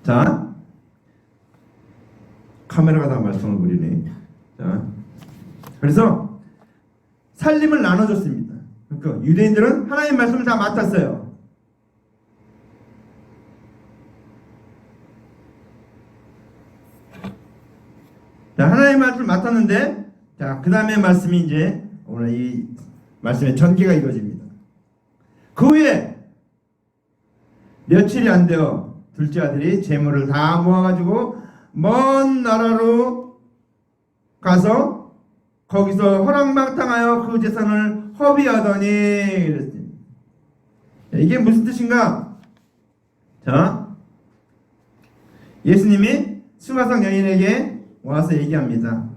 자, 카메라가 다 말썽을 부리네. 자, 그래서 살림을 나눠줬습니다. 그러니까 유대인들은 하나님의 말씀을 다 맡았어요. 자, 하나님의 말씀을 맡았는데, 자, 그 다음에 말씀이 이제 오늘 이 말씀의 전개가 이루어집니다. 그 후에 며칠이 안 되어 둘째 아들이 재물을 다 모아가지고 먼 나라로 가서 거기서 허랑방탕하여 그 재산을 허비하더니 그랬습니다. 이게 무슨 뜻인가? 자, 예수님이 수가성 여인에게 와서 얘기합니다.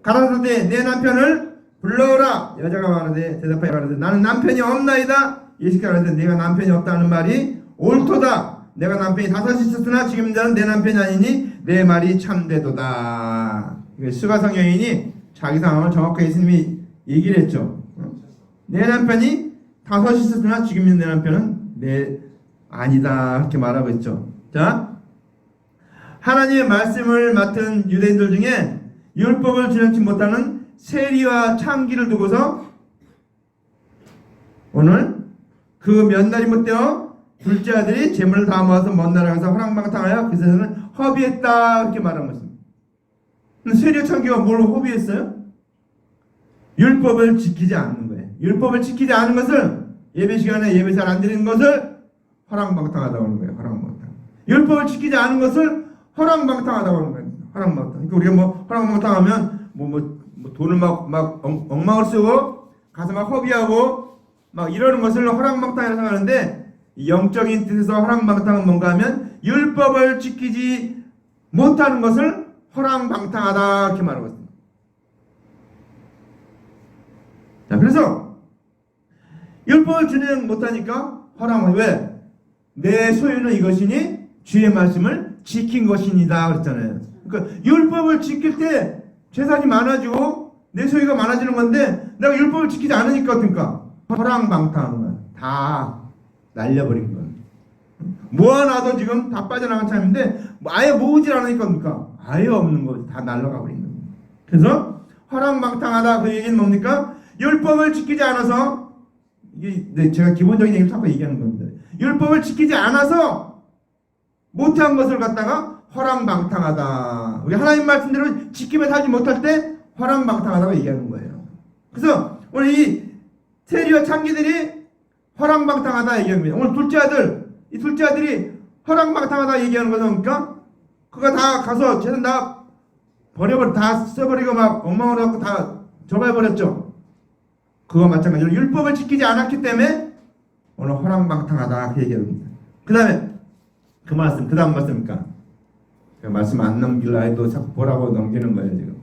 가라사대 내 남편을 불러오라. 여자가 말하되 대답하여 말하되 나는 남편이 없나이다. 예수께서 말하되 네가 남편이 없다는 말이 옳도다. 내가 남편이 5 있었으나 지금 너는 내 남편이 아니니 내 말이 참되도다. 수가성 여인이 자기 상황을 정확하게 예수님이 얘기를 했죠. 내 남편이 5 있었으나 지금 내 남편은 내 아니다. 그렇게 말하고 있죠. 자, 하나님의 말씀을 맡은 유대인들 중에 율법을 지키지 못하는 세리와 창기를 두고서 오늘 그 몇 날이 못되어 둘째 아들이 재물을 다 모아서 먼 나라 가서 허랑방탕하여 그 재산을 허비했다. 이렇게 말한 것입니다. 세리와 창기가 뭘 허비했어요? 율법을 지키지 않는 거예요. 율법을 지키지 않은 것을 예배 시간에 예배 잘 안 드리는 것을 허랑방탕하다고 하는 거예요. 허랑방탕. 율법을 지키지 않은 것을 허랑방탕하다고 하는 거예요. 허랑방탕. 그러니까 우리가 뭐 허랑방탕하면 돈을 막 엉망을 쓰고 가서 막 허비하고 막 이러는 것을 허랑방탕이라고 하는데, 영적인 뜻에서 허랑방탕은 뭔가 하면 율법을 지키지 못하는 것을 허랑방탕하다 이렇게 말하고 있습니다. 자, 그래서 율법을 진행 못하니까 허랑. 왜? 내 소유는 이것이니 주의 말씀을 지킨 것이니다 그랬잖아요. 그러니까 율법을 지킬 때 재산이 많아지고 내 소유가 많아지는 건데 내가 율법을 지키지 않으니까 어떡합니까? 허랑방탕한 거야. 다 날려버린 거야. 모아놔도 지금 다 빠져나간 참인데 아예 모으질 않으니까 어떡합니까? 아예 없는 거 다 날라가 버린 거야. 그래서 허랑방탕하다 그 얘기는 뭡니까? 율법을 지키지 않아서, 이게 제가 기본적인 얘기를 자꾸 얘기하는 겁니다. 율법을 지키지 않아서 못한 것을 갖다가 허랑방탕하다. 우리 하나님 말씀대로 지키며 살지 못할 때 허랑방탕하다고 얘기하는 거예요. 그래서 오늘 이 세리와 창기들이 허랑방탕하다 얘기합니다. 오늘 둘째 아들, 이 둘째 아들이 허랑방탕하다 얘기하는 것은 뭡니까? 그가 다 가서 재산 다 버려버려, 다 써버리고 막 엉망으로 갖고 다 접어버렸죠. 그거 마찬가지로 율법을 지키지 않았기 때문에 오늘 허랑방탕하다 그 얘기합니다. 그 다음에 그 말씀, 그 다음 말씀입니까? 말씀 안 넘길라 해도 자꾸 보라고 넘기는 거예요 지금.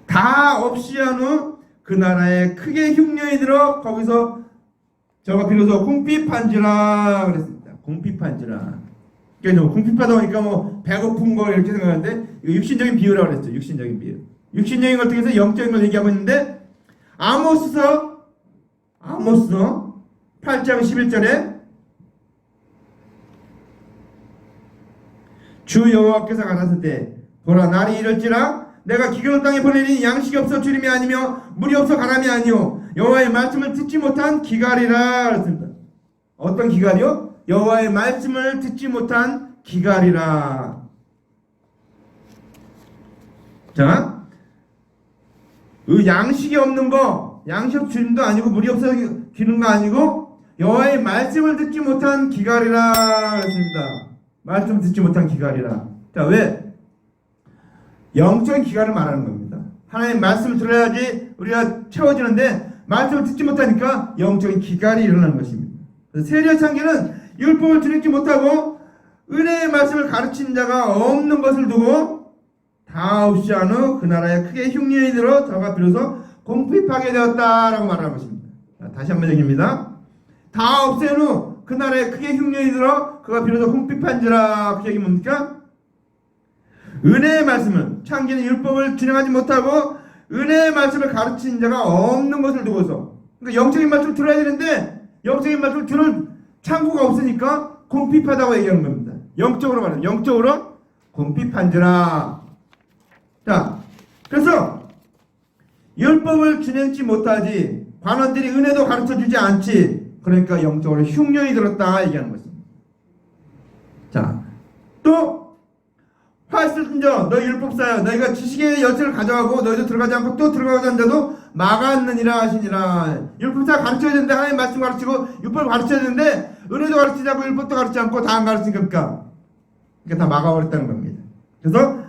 다 없이 한 후 그 나라에 크게 흉년이 들어 거기서 저가 비로소 궁핍한지라 그랬습니다. 궁핍한지라. 그러니까 궁핍하다 보니까 뭐 배고픈 거 이렇게 생각하는데 이거 육신적인 비유라고 그랬죠. 육신적인 비유. 육신적인 걸 통해서 영적인 걸 얘기하고 있는데 아모스서 8장 11절에 주 여호와께서 가라사대 보라 날이 이럴지라 내가 기경을 땅에 보내니 양식이 없어 주림이 아니며 물이 없어 가람이 아니오 여호와의 말씀을 듣지 못한 기갈이라 그랬습니다. 어떤 기갈이요? 여호와의 말씀을 듣지 못한 기갈이라. 자, 그 양식이 없는 거, 양식 주림도 아니고 물이 없어 기는 거 아니고 여호와의 말씀을 듣지 못한 기갈이라 그랬습니다. 말씀 듣지 못한 기갈이라. 자, 왜? 영적인 기갈을 말하는 겁니다. 하나님 말씀을 들어야지 우리가 채워지는데 말씀을 듣지 못하니까 영적인 기갈이 일어나는 것입니다. 세리와 창기는 율법을 지키지 못하고 은혜의 말씀을 가르친 자가 없는 것을 두고 다 없이 한 후 그 나라에 크게 흉년이 들어 저가 비로소 궁핍하게 되었다라고 말하는 것입니다. 자, 다시 한번 얘기입니다. 다 없앤 후 그 나라에 크게 흉년이 들어 그가 비로소 궁핍한지라. 그 얘기 뭡니까? 은혜의 말씀을, 창기는 율법을 진행하지 못하고 은혜의 말씀을 가르친 자가 없는 것을 두고서, 그러니까 영적인 말씀을 들어야 되는데 영적인 말씀을 들을 창구가 없으니까 궁핍하다고 얘기하는 겁니다. 영적으로 말하면 영적으로 궁핍한지라. 자, 그래서 율법을 준행치 못하지 관원들이 은혜도 가르쳐주지 않지. 그러니까 영적으로 흉년이 들었다 얘기하는 것입니다. 자, 또 화살진저 너희 율법사여 너희가 지식의 열쇠를 가져가고 너희도 들어가지 않고 또 들어가지 않은 자도 막았느니라 하시니라. 율법사 가르쳐야 되는데 하나님 말씀 가르치고 율법 가르쳐야 되는데 은혜도 가르치지 않고 율법도 가르치지 않고 다 안 가르치니까 그러니까 다 막아버렸다는 겁니다. 그래서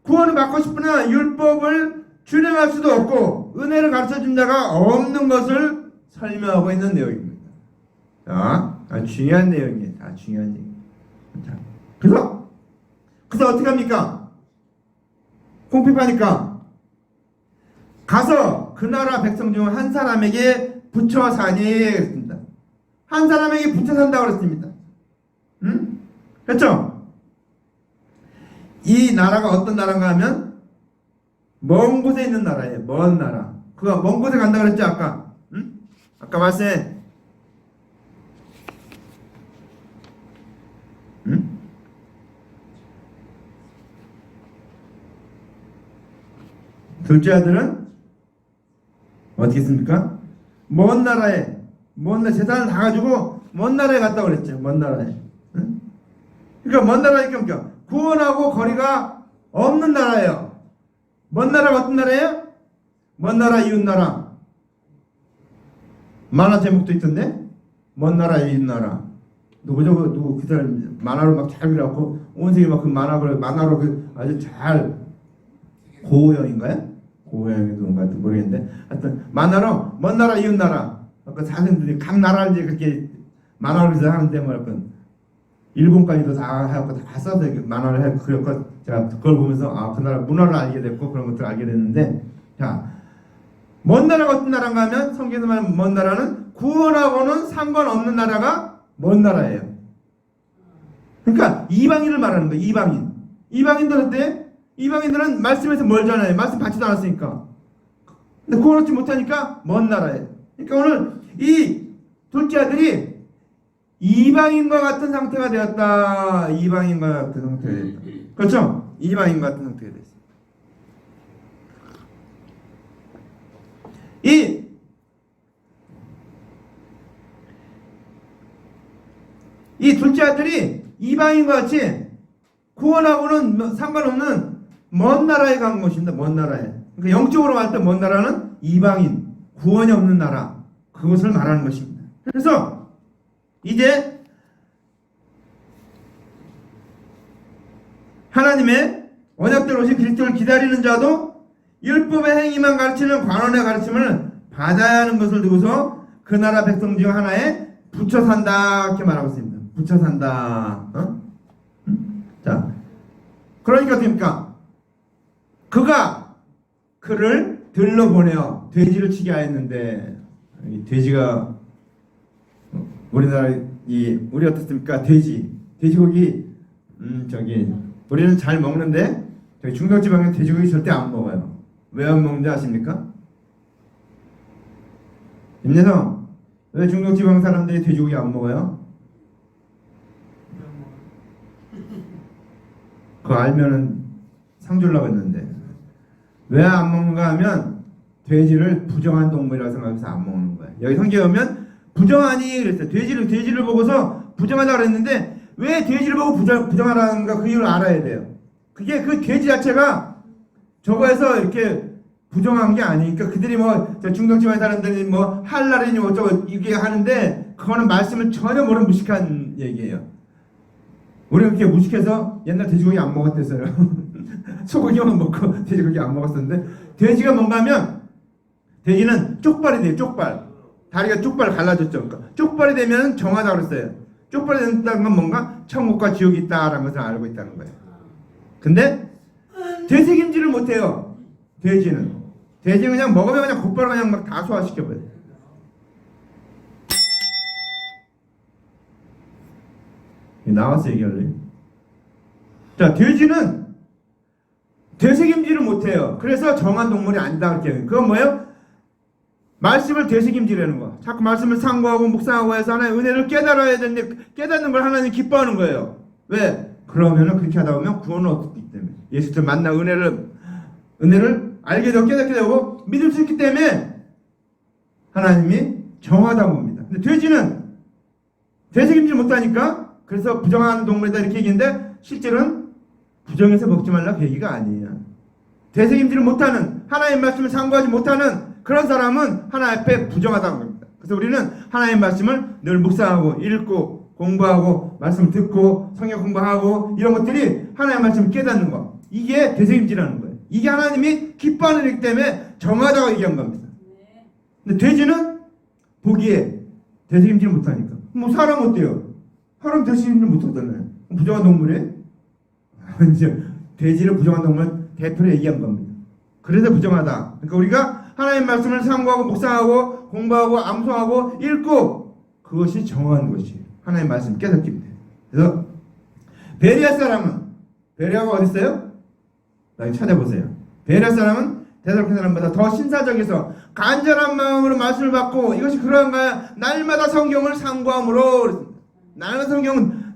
구원을 받고 싶으나 율법을 준행할 수도 없고 은혜를 가르쳐준 자가 없는 것을 설명하고 있는 내용입니다. 자, 아주 중요한 내용이에요. 다 중요한 얘기. 자, 그래서 어떻게 합니까? 궁핍하니까 가서 그 나라 백성 중 한 사람에게 붙여 사니 그랬습니다. 한 사람에게 붙여 산다고 그랬습니다. 응? 그렇죠? 이 나라가 어떤 나라인가 하면 먼 곳에 있는 나라예요. 먼 나라. 그거 먼 곳에 간다 그랬죠 아까? 응? 아까 말씀에 응? 둘째 아들은 어떻게 했습니까? 먼 나라에 재산을 다 가지고 먼 나라에 갔다고 그랬죠. 먼 나라에. 응? 그러니까 먼 나라니까 구원하고 거리가 없는 나라예요. 먼 나라가 어떤 나라예요? 먼 나라 이웃 나라. 만화 제목도 있던데? 먼 나라 이웃 나라. 누구죠? 누구 그 사람 만화로 막 잘 그려갖고 온 세계 막 그 만화로 그 아주 잘 고호영인가요? 고호영인가 모르겠는데 하여튼 만화로 먼 나라 이웃 나라. 아까 사생들이 각 나라를 이제 그렇게 만화로 그래서 하는데 뭐 약간 일본까지도 다 해갖고 다 써서 만화를 해 그렸고 제가 그걸 보면서 아 그 나라 문화를 알게 됐고 그런 것들을 알게 됐는데 자 먼 나라가 어떤 나라인가 하면 성경에서 말하는 먼 나라는 구원하고는 상관없는 나라가 먼 나라예요. 그러니까 이방인을 말하는 거예요. 이방인들은 어때? 이방인들은 말씀에서 멀잖아요. 말씀 받지도 않았으니까. 근데 구원 얻지 못하니까 먼 나라예요. 그러니까 오늘 이 둘째 아들이 이방인과 같은 상태가 되었다. 이방인과 같은 상태가 되었다. 그렇죠? 이방인과 같은 상태가 되었어요. 이 둘째 아들이 이방인과 같이 구원하고는 상관없는 먼 나라에 간 것입니다. 먼 나라에. 그러니까 영적으로 말 때 먼 나라는 이방인, 구원이 없는 나라, 그것을 말하는 것입니다. 그래서 이제 하나님의 언약대로 오신 그리스도를 기다리는 자도 율법의 행위만 가르치는 관원의 가르침을 받아야 하는 것을 두고서 그 나라 백성 중 하나에 붙여 산다 이렇게 말하고 있습니다. 붙여 산다. 자, 그러니까 어떻습니까? 그가 그를 들러 보내어 돼지를 치게 하였는데 이 돼지가 우리나라 우리 어떻습니까? 돼지고기 우리는 잘 먹는데 저희 중동지방에 돼지고기 절대 안 먹어요. 왜 안 먹는지 아십니까? 임내성 왜 중동지방 사람들이 돼지고기 안 먹어요? 그거 알면은 상 주려고 했는데 왜 안 먹는가 하면 돼지를 부정한 동물이라고 생각해서 안 먹는 거예요. 여기 성경에 보면 부정하니 그랬어요. 돼지를 보고서 부정하다 그랬는데 왜 돼지를 보고 부정하라는가 그 이유를 알아야 돼요. 그게 그 돼지 자체가 저거에서 이렇게 부정한 게 아니니까 그들이 뭐 중동지방 사람들이 뭐 할랄이니 어쩌고 이게 하는데 그거는 말씀을 전혀 모르는 무식한 얘기예요. 우리가 그렇게 무식해서 옛날 돼지고기 안 먹었댔어요. 소고기만 먹고 돼지고기 안 먹었었는데 돼지가 뭔가 하면 돼지는 쪽발이 돼요. 쪽발. 다리가 쪽발 갈라졌죠. 그러니까 쪽발이 되면 정하다고 그랬어요. 쪽발이 된다는 건 뭔가 천국과 지옥이 있다라는 것을 알고 있다는 거예요. 근데 되새김질을 못해요. 돼지는 그냥 먹으면 그냥 곧바로 그냥 막 다 소화시켜버려요. 나와서 얘기할래. 자, 돼지는 되새김질을 못해요. 그래서 정한 동물이 아니다 그렇게 해요. 그건 뭐예요? 말씀을 되새김질하는 거. 자꾸 말씀을 상고하고 묵상하고 해서 하나님의 은혜를 깨달아야 되는데 깨닫는 걸 하나님 기뻐하는 거예요. 왜? 그러면은 그렇게 하다 보면 구원을 얻기 때문에 예수를 만나 은혜를 알게 되고 깨닫게 되고 믿을 수 있기 때문에 하나님이 정하다고 봅니다. 근데 돼지는 되새김질 못하니까 그래서 부정한 동물이다 이렇게 얘기했는데 실제로는 부정해서 먹지 말라 그 얘기가 아니에요. 되새김질을 못하는 하나님의 말씀을 상고하지 못하는 그런 사람은 하나님 앞에 부정하다고 합니다. 그래서 우리는 하나님의 말씀을 늘 묵상하고 읽고 공부하고 말씀 듣고 성경 공부하고 이런 것들이 하나님의 말씀을 깨닫는 거, 이게 되새김질하는 거예요. 이게 하나님이 기뻐하는 일이기 때문에 정하다고 얘기한 겁니다. 근데 돼지는 보기에 되새김질을 못하니까 뭐 사람 어때요? 사람 되새김질 못하잖아요. 부정한 동물에 이제 돼지를 부정한 동물 대표로 얘기한 겁니다. 그래서 부정하다. 그러니까 우리가 하나님의 말씀을 상고하고 묵상하고 공부하고 암송하고 읽고 그것이 정한 것이에요. 하나님의 말씀 깨닫기입니다. 그래서 베리아 사람은 베리아가 어디 있어요? 나중에 찾아보세요. 베리아 사람은 데살로니가 사람보다 더 신사적에서 간절한 마음으로 말씀을 받고 이것이 그러한가요? 날마다 성경을 상고함으로 그랬습니다. 날마다 성경은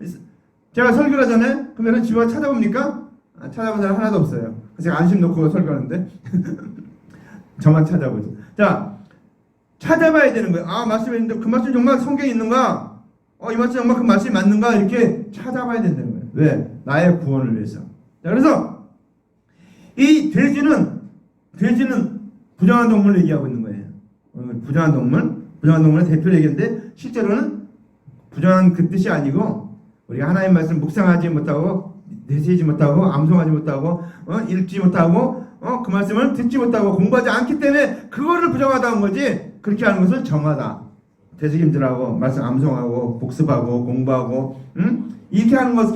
제가 설교를 하잖아요. 그러면 집에 와서 찾아봅니까? 찾아본 사람 하나도 없어요. 그래서 제가 안심 놓고 설교하는데 저만 찾아보죠. 자, 찾아봐야 되는 거예요. 아, 말씀이 있는데 그 말씀이 정말 성경에 있는가? 이 말씀이 정말 그 말씀이 맞는가? 이렇게 찾아봐야 된다는 거예요. 왜? 나의 구원을 위해서. 자, 그래서 이 돼지는 부정한 동물을 얘기하고 있는 거예요. 부정한 동물의 대표를 얘기했는데 실제로는 부정한 그 뜻이 아니고 우리가 하나님의 말씀 묵상하지 못하고 내세우지 못하고 암송하지 못하고 읽지 못하고 그 말씀을 듣지 못하고 공부하지 않기 때문에 그거를 부정하다는 거지, 그렇게 하는 것을 정하다. 되새김질하고 말씀 암송하고 복습하고 공부하고 이렇게 하는 것을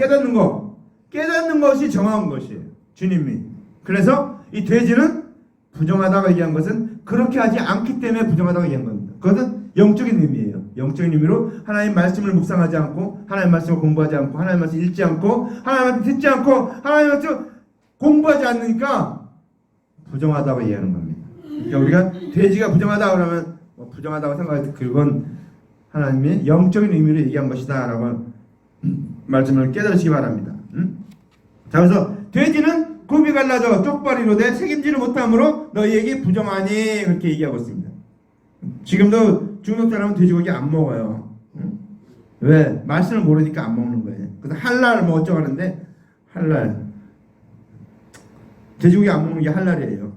깨닫는 것이 정한 것이에요. 주님이. 그래서 이 돼지는 부정하다고 얘기한 것은 그렇게 하지 않기 때문에 부정하다고 얘기한 겁니다. 그것은 영적인 의미예요. 영적인 의미로 하나님 말씀을 묵상하지 않고 하나님 말씀을 공부하지 않고 하나님 말씀을 읽지 않고 하나님 말씀 듣지 않고 하나님 말씀 공부하지 않으니까 부정하다고 얘기하는 겁니다. 그러니까 우리가 돼지가 부정하다 그러면 부정하다고 생각할 때 그건 하나님이 영적인 의미로 얘기한 것이다 라고 말씀을 깨달으시기 바랍니다. 자, 그래서 돼지는 굽이 갈라져 쪽발이로 돼 책임지를 못함으로 너희에게 부정하니 그렇게 얘기하고 있습니다. 지금도 중국 사람은 돼지고기 안 먹어요. 왜? 말씀을 모르니까 안 먹는 거예요. 그래서 할랄 뭐 어쩌고 하는데 할랄 돼지고기 안 먹는 게 할랄이에요.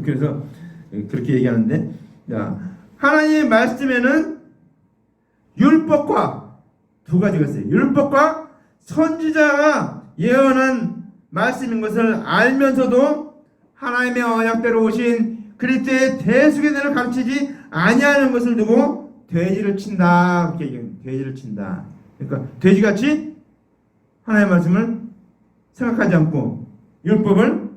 그래서 그렇게 얘기하는데, 자, 하나님의 말씀에는 율법과 두 가지가 있어요. 율법과 선지자가 예언한 말씀인 것을 알면서도 하나님의 언약대로 오신 그리스도의 대속의 가르치지 아니하는 것을 두고 돼지를 친다. 그렇게 얘기해요. 돼지를 친다. 그러니까 돼지같이 하나님의 말씀을 생각하지 않고 율법을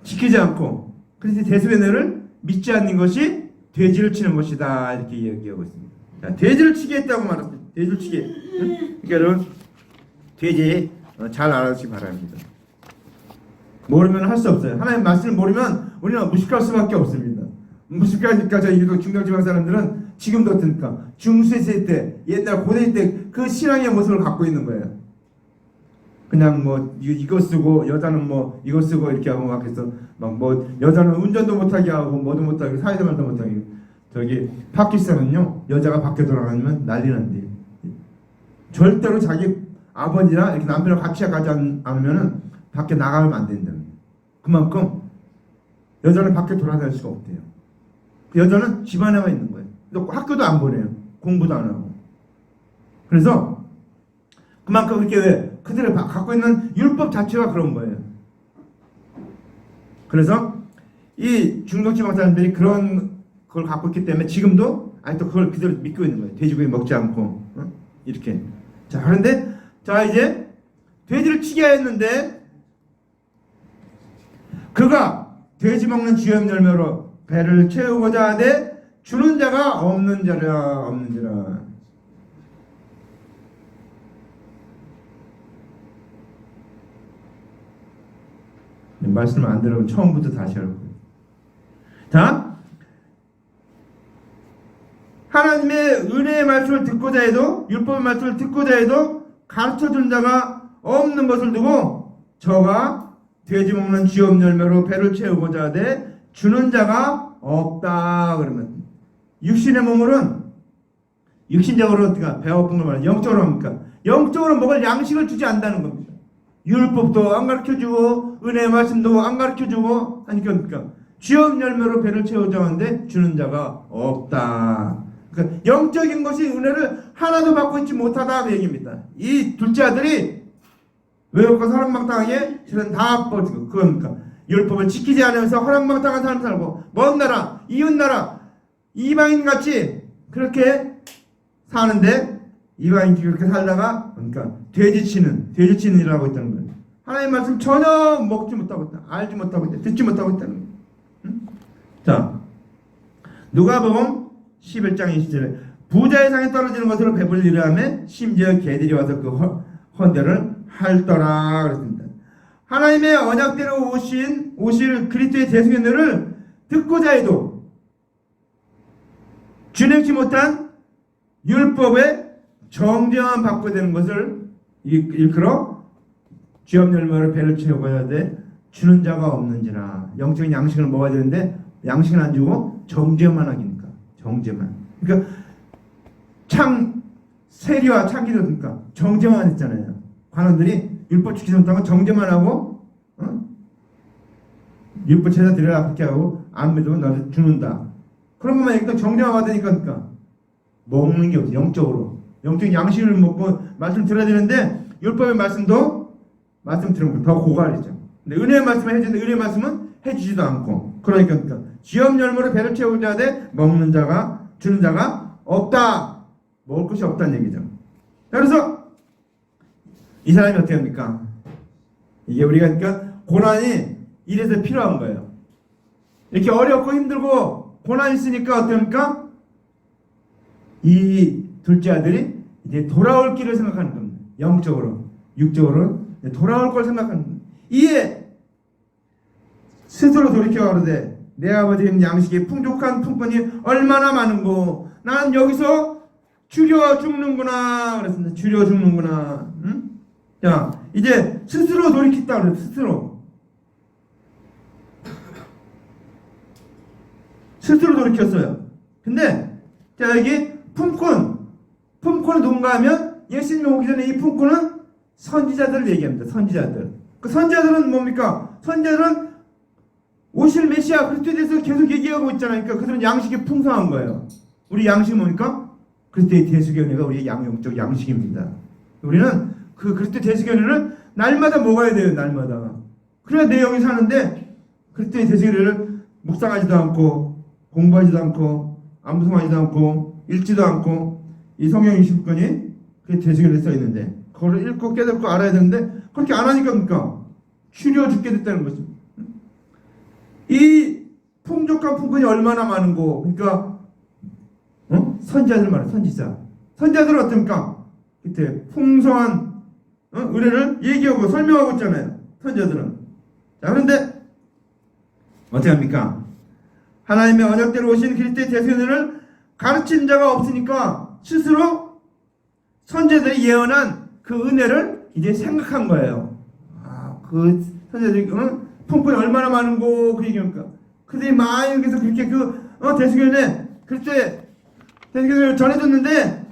지키지 않고 그리스도의 대속의 은혜를 믿지 않는 것이 돼지를 치는 것이다. 이렇게 얘기하고 있습니다. 자, 돼지를 치게 했다고 말했습니다. 돼지를 치게. 그러니까 여러분 돼지 잘 알아주시기 바랍니다. 모르면 할 수 없어요. 하나님 말씀을 모르면 우리는 무식할 수밖에 없습니다. 무식하니까 저희 중동지방 사람들은 지금도 어떻습니까? 중세시대 때 옛날 고대 때 그 신앙의 모습을 갖고 있는 거예요. 그냥 뭐 이거 쓰고 여자는 뭐 이거 쓰고 이렇게 하고 막 해서 막 뭐 여자는 운전도 못하게 하고 뭐도 못하게 사회생활도 못하게. 저기 파키스탄은요 여자가 밖에 돌아다니면 난리 난대요. 절대로 자기 아버지랑 이렇게 남편을 같이 가지 않으면은 밖에 나가면 안 된다. 그만큼 여자는 밖에 돌아다닐 수가 없대요. 여자는 집 안에만 있는 거예요. 또 학교도 안 보내요. 공부도 안 하고. 그래서 그만큼 그렇게 왜 그들을 갖고 있는 율법 자체가 그런 거예요. 그래서 이 중동지방 사람들이 그런 걸 갖고 있기 때문에 지금도 아직도 그걸 그대로 믿고 있는 거예요. 돼지고기 먹지 않고 이렇게. 자, 그런데 자 이제 돼지를 치게 했는데 그가 돼지 먹는 주염 열매로 배를 채우고자 하되 주는 자가 없는 자라. 말씀을 안 들으면 처음부터 다시 할 거예요. 자, 하나님의 은혜의 말씀을 듣고자 해도 율법의 말씀을 듣고자 해도 가르쳐준 자가 없는 것을 두고 저가 돼지 먹는 쥐업 열매로 배를 채우고자 하되 주는 자가 없다. 그러면 육신의 몸으로는 육신적으로 어떻게 배고픈 걸 말해 영적으로 합니까? 영적으로 먹을 양식을 주지 않는다는 겁니다. 율법도 안 가르쳐주고 은혜의 말씀도 안 가르쳐주고 하니까 쥐업 열매로 배를 채우자 하는데 주는 자가 없다. 그러니까 영적인 것이 은혜를 하나도 받고 있지 못하다 그 얘기입니다. 이 둘째 아들이 외롭고 사랑망당하게 저는 다 뻗고 그러니까 율법을 지키지 않으면서 허랑망당한 삶을 살고 먼 나라 이웃 나라 이방인같이 그렇게 사는데 이방인이 그렇게 살다가 그러니까 돼지치는 일을 하고 있다는 거예요. 하나님의 말씀 전혀 먹지 못하고 있다. 알지 못하고 있다. 듣지 못하고 있다는 거예요. 응? 자, 누가복음 11장 20절에 부자의 상에 떨어지는 것으로 배불리려 하며 심지어 개들이 와서 그 헌대를 할더라 그랬습니다. 하나님의 언약대로 오실 그리스도의 대승연을 듣고자 해도 준행치 못한 율법의 정죄만 받고 되는 것을 일컬어 쥐업 열매로 배를 채우고자 하되 주는 자가 없는지라. 영적인 양식을 먹어야 되는데 양식은 안 주고 정죄만 하기니까 정죄만. 그러니까 세리와 창기도 그러니까 정죄만 했잖아요. 관원들이 율법 지키지 못하고 정죄만 하고 율법 제사 드려라 그렇게 하고 안 믿으면 너를 죽는다. 그런 것만 얘기했다. 정죄만 받으니까 그러니까 먹는 게 없어. 영적인 양식을 먹고 말씀 들어야 되는데 율법의 말씀도 말씀 들으면 더 고갈이죠. 근데 은혜의 말씀을 해주는데 은혜의 말씀은 해주지도 않고 그러니까 쥐업 열매로 배를 채우자 하되 먹는 자가 주는 자가 없다. 먹을 것이 없다는 얘기죠. 그래서 이 사람이 어떻게 합니까? 이게 우리가 그러니까 고난이 이래서 필요한 거예요. 이렇게 어렵고 힘들고 고난이 있으니까 어떻습니까? 이 둘째 아들이 이제 돌아올 길을 생각하는 겁니다. 영적으로, 육적으로 돌아올 걸 생각하는 겁니다. 이에 스스로 돌이켜 가로되 내 아버지의 양식이 풍족한 품꾼이 얼마나 많은고 나는 여기서 줄여 죽는구나 그랬습니다. 줄여 죽는구나. 응? 자, 이제 스스로 돌이켰다 그래요. 스스로 돌이켰어요. 근데 자 여기 품꾼은 누군가 하면 예수님이 오기 전에 이 품꾼은 선지자들을 얘기합니다. 선지자들. 그 선지자들은 뭡니까? 선지자들은 오실 메시아 그리스도에 대해서 계속 얘기하고 있잖아요. 그러니까 그들은 양식이 풍성한 거예요. 우리 양식이 뭡니까? 그리스도의 대수견회가 우리의 영적 양식입니다. 우리는 그 그리스도의 대수견회를 날마다 먹어야 돼요. 날마다. 그래야 내 영이 사는데 그리스도의 대수견회를 묵상하지도 않고 공부하지도 않고 암송하지도 않고 읽지도 않고 이 성경 20권이 그 대수견회에 써 있는데 그걸 읽고 깨닫고 알아야 되는데 그렇게 안 하니까 그러니까 추려 죽게 됐다는 거죠. 이 풍족한 품꾼이 얼마나 많은고 그러니까 선지자들 말이야. 선지자들은 어떻습니까? 그때 풍성한 은혜를 얘기하고 설명하고 있잖아요. 선지자들은. 자, 그런데 어떻게 합니까? 하나님의 언약대로 오신 그리스도의 대수연을 가르친 자가 없으니까 스스로 선지자들이 예언한 그 은혜를 이제 생각한 거예요. 그 선지자들이 품꾼이 얼마나 많은고 그 얘기합니까? 그들이 많이 여기서 그렇게 대수견에 그리스도의 대수견을 전해줬는데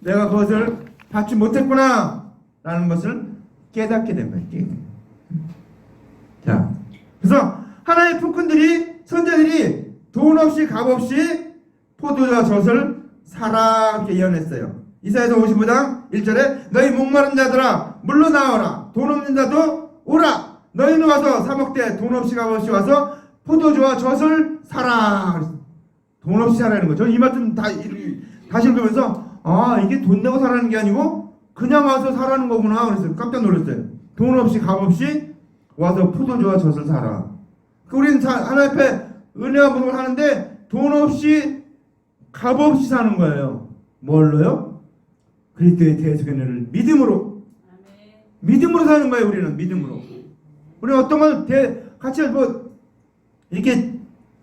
내가 그것을 받지 못했구나 라는 것을 깨닫게 된 거예요. 자, 그래서 하나의 품꾼들이 선지자들이 돈 없이 값 없이 포도주와 젖을 사라 이렇게 예언했어요. 이사야서 55장 1절에 너희 목마른 자들아 물로 나와라 돈 없는 자도 오라 너희는 와서 사 먹되 돈 없이 값 없이 와서 포도주와 젖을 사라. 돈 없이 사라는 거죠. 이 말씀 다시 읽으면서 이게 돈 내고 사라는 게 아니고 그냥 와서 사라는 거구나. 그래서 깜짝 놀랐어요. 돈 없이 값 없이 와서 포도주와 젖을 사라. 우리는 하나님 앞에 은혜와 무덤을 하는데 돈 없이 값 없이 사는 거예요. 뭘로요? 그리스도의 대속연회를 믿음으로 사는 거예요. 우리는 믿음으로. 우리는 어떤 걸 같이 이렇게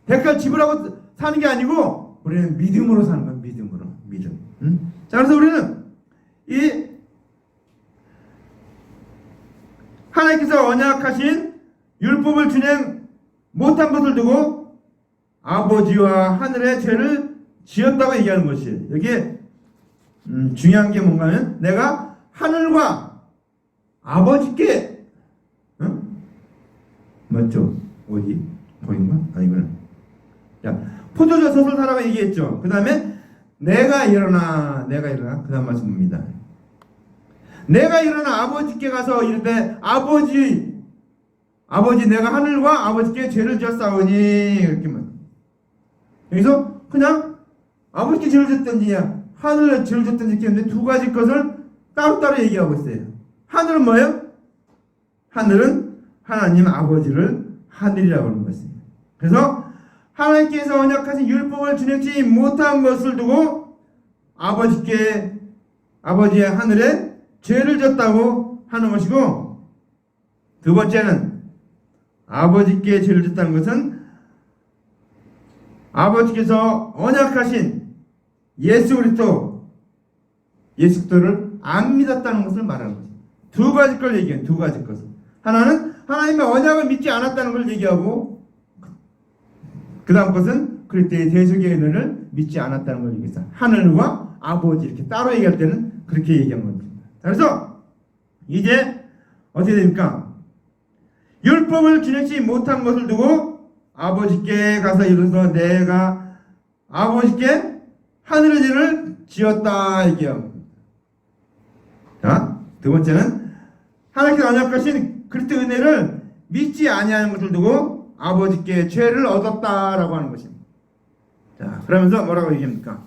대가를 지불하고 사는 게 아니고 우리는 믿음으로 사는 거예요. 믿음. 자, 그래서 우리는 이 하나님께서 언약하신 율법을 준행 못한 것을 두고 아버지와 하늘의 죄를 지었다고 얘기하는 것이에요. 여기에 중요한 게 뭔가는 내가 하늘과 아버지께 맞죠? 어디? 거긴가? 아니구나. 자, 포도주 젖을 사라고 얘기했죠. 그 다음에 내가 일어나 그 다음 말씀입니다. 내가 일어나 아버지께 가서 이르되 아버지 내가 하늘과 아버지께 죄를 지었사오니 이렇게만. 여기서 그냥 아버지께 죄를 졌든지 하늘에 죄를 졌든지 이렇게 했는데 두 가지 것을 따로따로 얘기하고 있어요. 하늘은 뭐예요? 하늘은 하나님 아버지를 하늘이라고 하는 것입니다. 그래서 하나님께서 언약하신 율법을 준행치 못한 것을 두고 아버지의 하늘에 죄를 졌다고 하는 것이고, 두 번째는 아버지께 죄를 졌다는 것은 아버지께서 언약하신 예수 그리스도를 안 믿었다는 것을 말하는 것입니다. 두 가지 걸 얘기해요. 두 가지 것을. 하나는 하나님의 언약을 믿지 않았다는 걸 얘기하고, 그 다음 것은 그리스도의 대속의 은혜를 믿지 않았다는 걸 얘기했어요. 하늘과 아버지 이렇게 따로 얘기할 때는 그렇게 얘기한 겁니다. 그래서 이제 어떻게 됩니까? 율법을 준행치 못한 것을 두고 아버지께 가서 이르서 내가 아버지께 하늘의 죄를 지었다 얘기합니다. 자, 두 번째는 하나님께서 언약하신 그리스도의 은혜를 믿지 아니하는 것을 두고 아버지께 죄를 얻었다라고 하는 것입니다. 자, 그러면서 뭐라고 얘기합니까?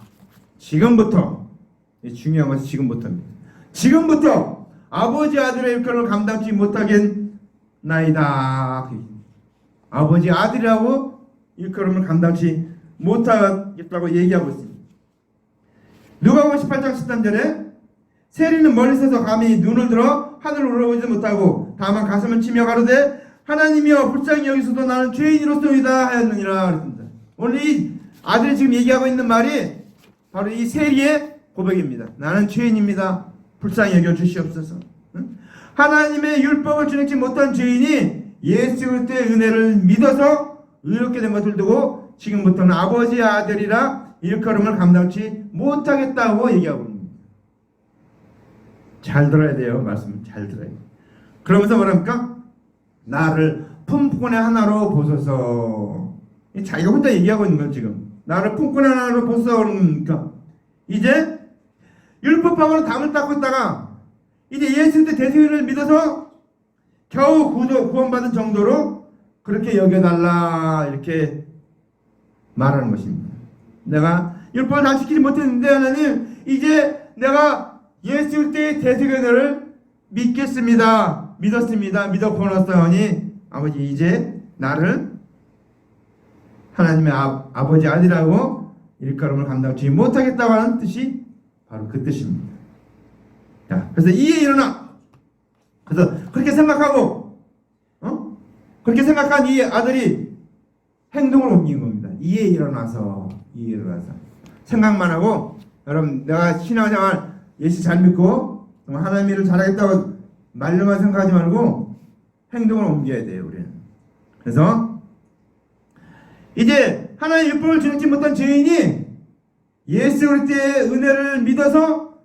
지금부터, 중요한 것은 지금부터입니다. 지금부터 아버지 아들의 일꾼을 감당치 못하겠나이다. 아버지 아들이라고 일컬음을 감당치 못하겠다고 얘기하고 있습니다. 누가복음 18장 13절에 세리는 멀리 서서 감히 눈을 들어 하늘을 우러보지 못하고 다만 가슴을 치며 가로되 하나님이여 불쌍히 여기소서 나는 죄인으로서이다 하였느니라 그랬습니다. 오늘 이 아들이 지금 얘기하고 있는 말이 바로 이 세리의 고백입니다. 나는 죄인입니다. 불쌍히 여겨 주시옵소서. 하나님의 율법을 준행치 못한 죄인이 예수 그리스도의 은혜를 믿어서 의롭게 된 것을 두고 지금부터는 아버지의 아들이라 일컬음을 감당치 못하겠다고 얘기하고 있습니다. 잘 들어야 돼요. 말씀을 잘 들어야 돼요. 그러면서 뭐랍니까? 나를 품꾼의 하나로 보소서. 자기가 혼자 얘기하고 있는 거예요. 지금 나를 품꾼의 하나로 보소서. 그러니까 이제 율법하고는 담을 닦고 있다가 이제 예수 그리스도 대속을 믿어서 겨우 구원받은 정도로 그렇게 여겨달라 이렇게 말하는 것입니다. 내가 율법을 다 지키지 못했는데 하나님 이제 내가 예수 그리스도의 대속의 은혜를 믿겠습니다. 믿었습니다. 믿어 구원했사오니 아버지 이제 나를 하나님의 아버지 아들이라고 일컬음을 감당치 못하겠다고 하는 뜻이 바로 그 뜻입니다. 자, 그래서 이에 일어나. 그래서 그렇게 생각하고, 그렇게 생각한 이 아들이 행동을 옮긴 겁니다. 이에 일어나서 생각만 하고, 여러분 내가 신앙생활 예수 잘 믿고 하나님 일을 잘하겠다고 말로만 생각하지 말고 행동을 옮겨야 돼요. 우리는. 그래서 이제 하나님의 율법을 지키지 못한 죄인이 예수 그리스도의 은혜를 믿어서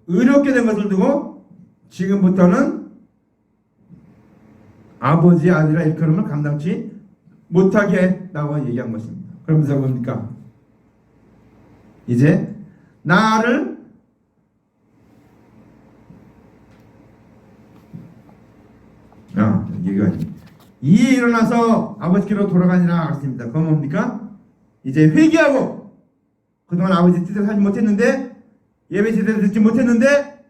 의롭게 된 것을 두고 지금부터는 아버지의 아들이라 일컬음을 감당치 못하겠다고 얘기한 것입니다. 그러면서 뭡니까? 이제 나를 얘기가 이에 일어나서 아버지께로 돌아가니라 했습니다. 그건 뭡니까? 이제 회개하고 그동안 아버지 뜻을 하지 못했는데 예배 제대로 듣지 못했는데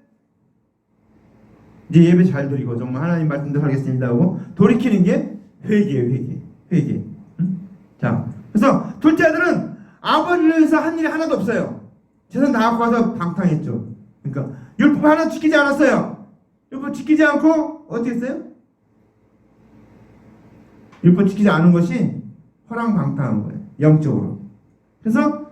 이제 예배 잘 드리고 정말 하나님 말씀대로 하겠습니다 하고 돌이키는 게 회개예요. 회개. 자, 그래서 둘째 아들은 아버지를 위해서 한 일이 하나도 없어요. 재산 다 갖고 와서 방탕했죠. 그러니까 율법 하나 지키지 않았어요. 율법 지키지 않고 어떻게 했어요? 율법 지키지 않은 것이 허랑방탕한 거예요. 영적으로. 그래서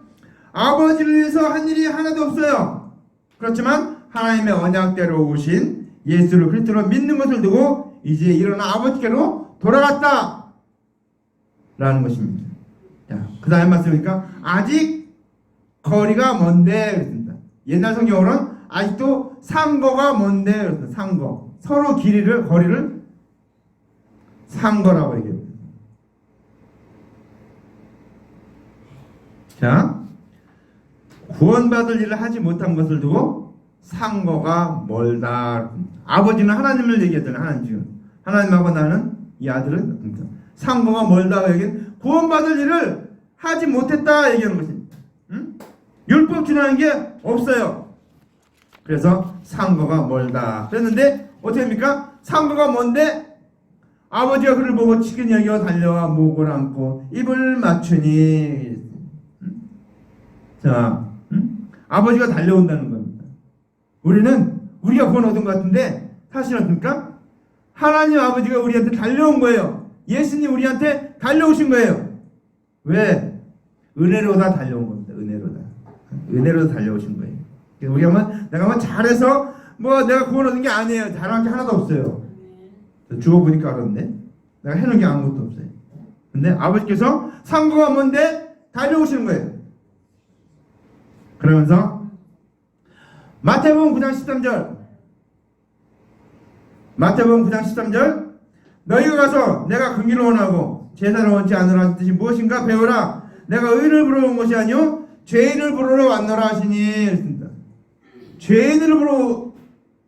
아버지를 위해서 한 일이 하나도 없어요. 그렇지만 하나님의 언약대로 오신 예수를 그리스도로 믿는 것을 두고 이제 일어나 아버지께로 돌아갔다 라는 것입니다. 자, 그 다음 말씀이니까 아직 거리가 먼데 그랬습니다. 옛날 성경으로는 아직도 상거가 먼데 그랬습니다. 상거, 서로 거리를 상거라고 얘기해요. 자, 구원받을 일을 하지 못한 것을 두고 상거가 멀다. 아버지는 하나님을 얘기했잖아요. 하나님 지금 하나님하고 나는 이 아들은 상거가 멀다 얘기는 구원받을 일을 하지 못했다 얘기하는 것입니다. 응? 율법 지나는 게 없어요. 그래서 상거가 멀다 그랬는데 어떻게 합니까? 상거가 먼데 아버지가 그를 보고 치근 여겨 달려와 목을 안고 입을 맞추니. 자, 아버지가 달려온다는 겁니다. 우리가 구원 얻은 것 같은데 사실은 어떻습니까? 하나님 아버지가 우리한테 달려온 거예요. 예수님 우리한테 달려오신 거예요. 왜? 은혜로다 달려온 겁니다. 은혜로다 달려오신 거예요. 내가 잘해서 내가 구원 얻은 게 아니에요. 잘한 게 하나도 없어요. 죽어보니까 알았네. 내가 해놓은 게 아무것도 없어요. 근데 아버지께서 상고가 뭔데 달려오시는 거예요. 그러면서 마태복음 9장 13절 너희가 가서 내가 긍휼을 원하고 제사를 원치 않으라 하신 뜻이 무엇인가 배우라. 내가 의인을 부르러 온 것이 아니요 죄인을 부르러 왔노라 하시니 그랬습니다. 죄인을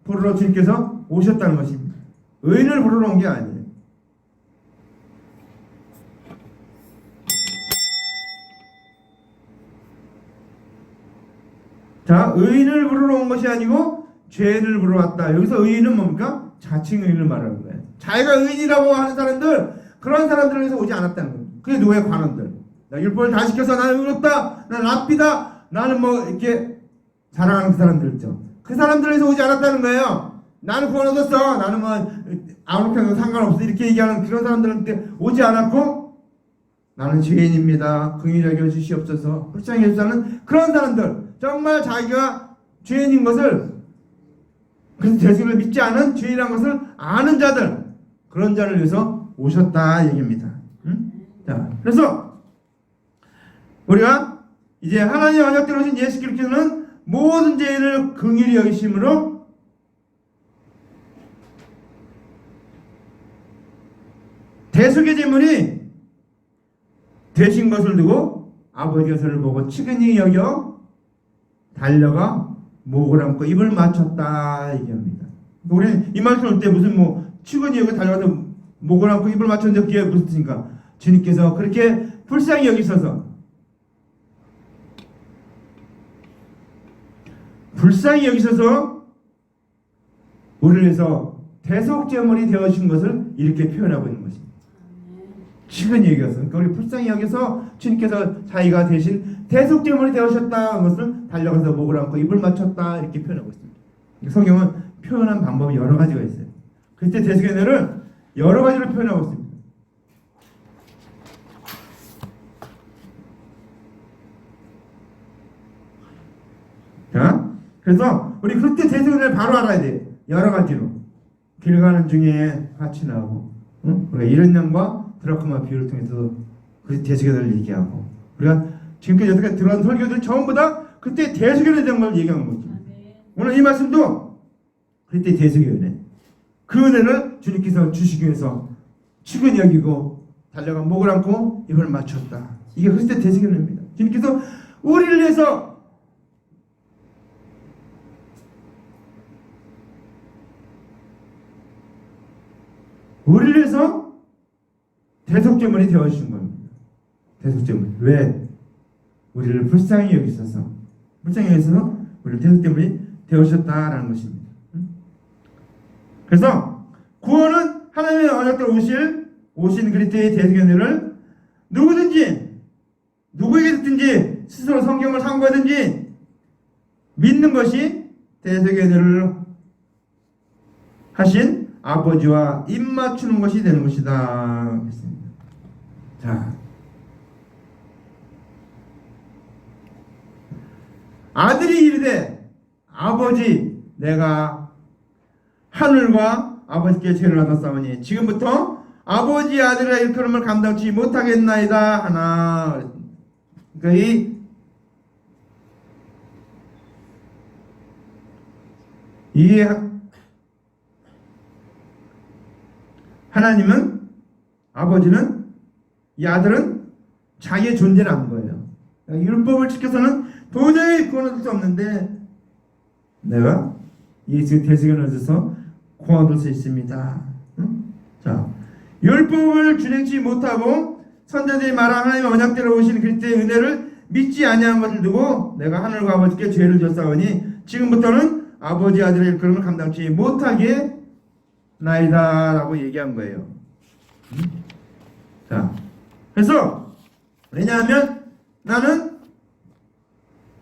부르러 주님께서 오셨다는 것입니다. 의인을 부르러 온 게 아니에요. 자, 의인을 부르러 온 것이 아니고 죄인을 부르러 왔다. 여기서 의인은 뭡니까? 자칭 의인을 말하는 거예요. 자기가 의인이라고 하는 사람들, 그런 사람들을 위해서 오지 않았다는 거예요. 그게 누구의 관원들. 나 율법을 다 시켜서 나는 의롭다, 나는 랍비다, 나는 이렇게 자랑하는 그 사람들 있죠. 그 사람들을 위해서 오지 않았다는 거예요. 나는 구원 얻었어, 나는 아무렇게 해도 상관없어, 이렇게 얘기하는 그런 사람들한테 오지 않았고, 나는 죄인입니다, 긍휼히 여겨 주시옵소서, 불쌍히 해주자는 그런 사람들, 정말 자기가 죄인인 것을, 그래서 예수를 믿지 않은 죄인이라는 것을 아는 자들, 그런 자를 위해서 오셨다 얘기입니다. 응? 자, 그래서 우리가 이제 하나님의 언약대로 오신 예수 그리스도는 모든 죄인을 긍휼히 여기심으로 대속의 제물이 되신 것을 두고 아버지가 저를 보고 치근히 여겨 달려가 목을 안고 입을 맞췄다 얘기합니다. 우리는 이 말씀 올 때 무슨 치근히 여겨 달려가서 목을 안고 입을 맞췄는데 그게 무슨 뜻인가? 주님께서 그렇게 불쌍히 여기셔서 우리를 위해서 대속제물이 되어진 것을 이렇게 표현하고 있는 것입니다. 치근히 여겨서, 그러니까 우리 불쌍히 여겨서 주님께서 자기가 대신 대속제물이 되어셨다는 것을 달려가서 목을 안고 입을 맞췄다 이렇게 표현하고 있습니다. 성경은 표현한 방법이 여러 가지가 있어요. 그때 대속의 은혜를 여러 가지로 표현하고 있습니다. 자, 그래서 우리 그때 대속의 은혜를 바로 알아야 돼요. 여러 가지로. 길 가는 중에 같이 나오고, 우리가 이런 양과 드라크마 비유를 통해서 그 대속의 은혜를 얘기하고, 우리가 지금까지 여태까지 들어간 설교들 전부 다 그때 대속의 은혜에 대한 걸 얘기하는 거죠. 오늘 이 말씀도 그때 대속의 은혜, 그 은혜를 주님께서 주시기 위해서 치근히 여기고 달려가 목을 안고 입을 맞췄다. 이게 그때 대속의 은혜입니다. 주님께서 우리를 위해서 대속제물이 되어주신 겁니다. 대속제물. 왜? 우리를 불쌍히 여기셔서 우리를 대속제물이 되어주셨다라는 것입니다. 그래서 구원은 하나님의 언약대로 오신 그리스도의 대속의 은혜를 누구에게 듣든지 스스로 성경을 참고하든지 믿는 것이 대속의 은혜를 하신 아버지와 입 맞추는 것이 되는 것이다. 자, 아들이 이르되 아버지 내가 하늘과 아버지께 죄를 받았사오니 지금부터 아버지 아들의 일컬음을 감당치 못하겠나이다 하나. 그러니까 이 하나님은, 아버지는, 이 아들은 자기의 존재를 안 거예요. 율법을 지켜서는 도저히 구원받을 수 없는데 내가 예수의 대속을 얻어서 구원받을 수 있습니다. 응? 자, 율법을 준행치 못하고 선자들이 말한 하나님의 언약대로 오신 그리스도의 은혜를 믿지 아니한 것을 두고 내가 하늘과 아버지께 죄를 졌사오니 지금부터는 아버지 아들의 일컬음을 감당치 못하게 나이다 라고 얘기한 거예요. 자, 그래서 왜냐하면 나는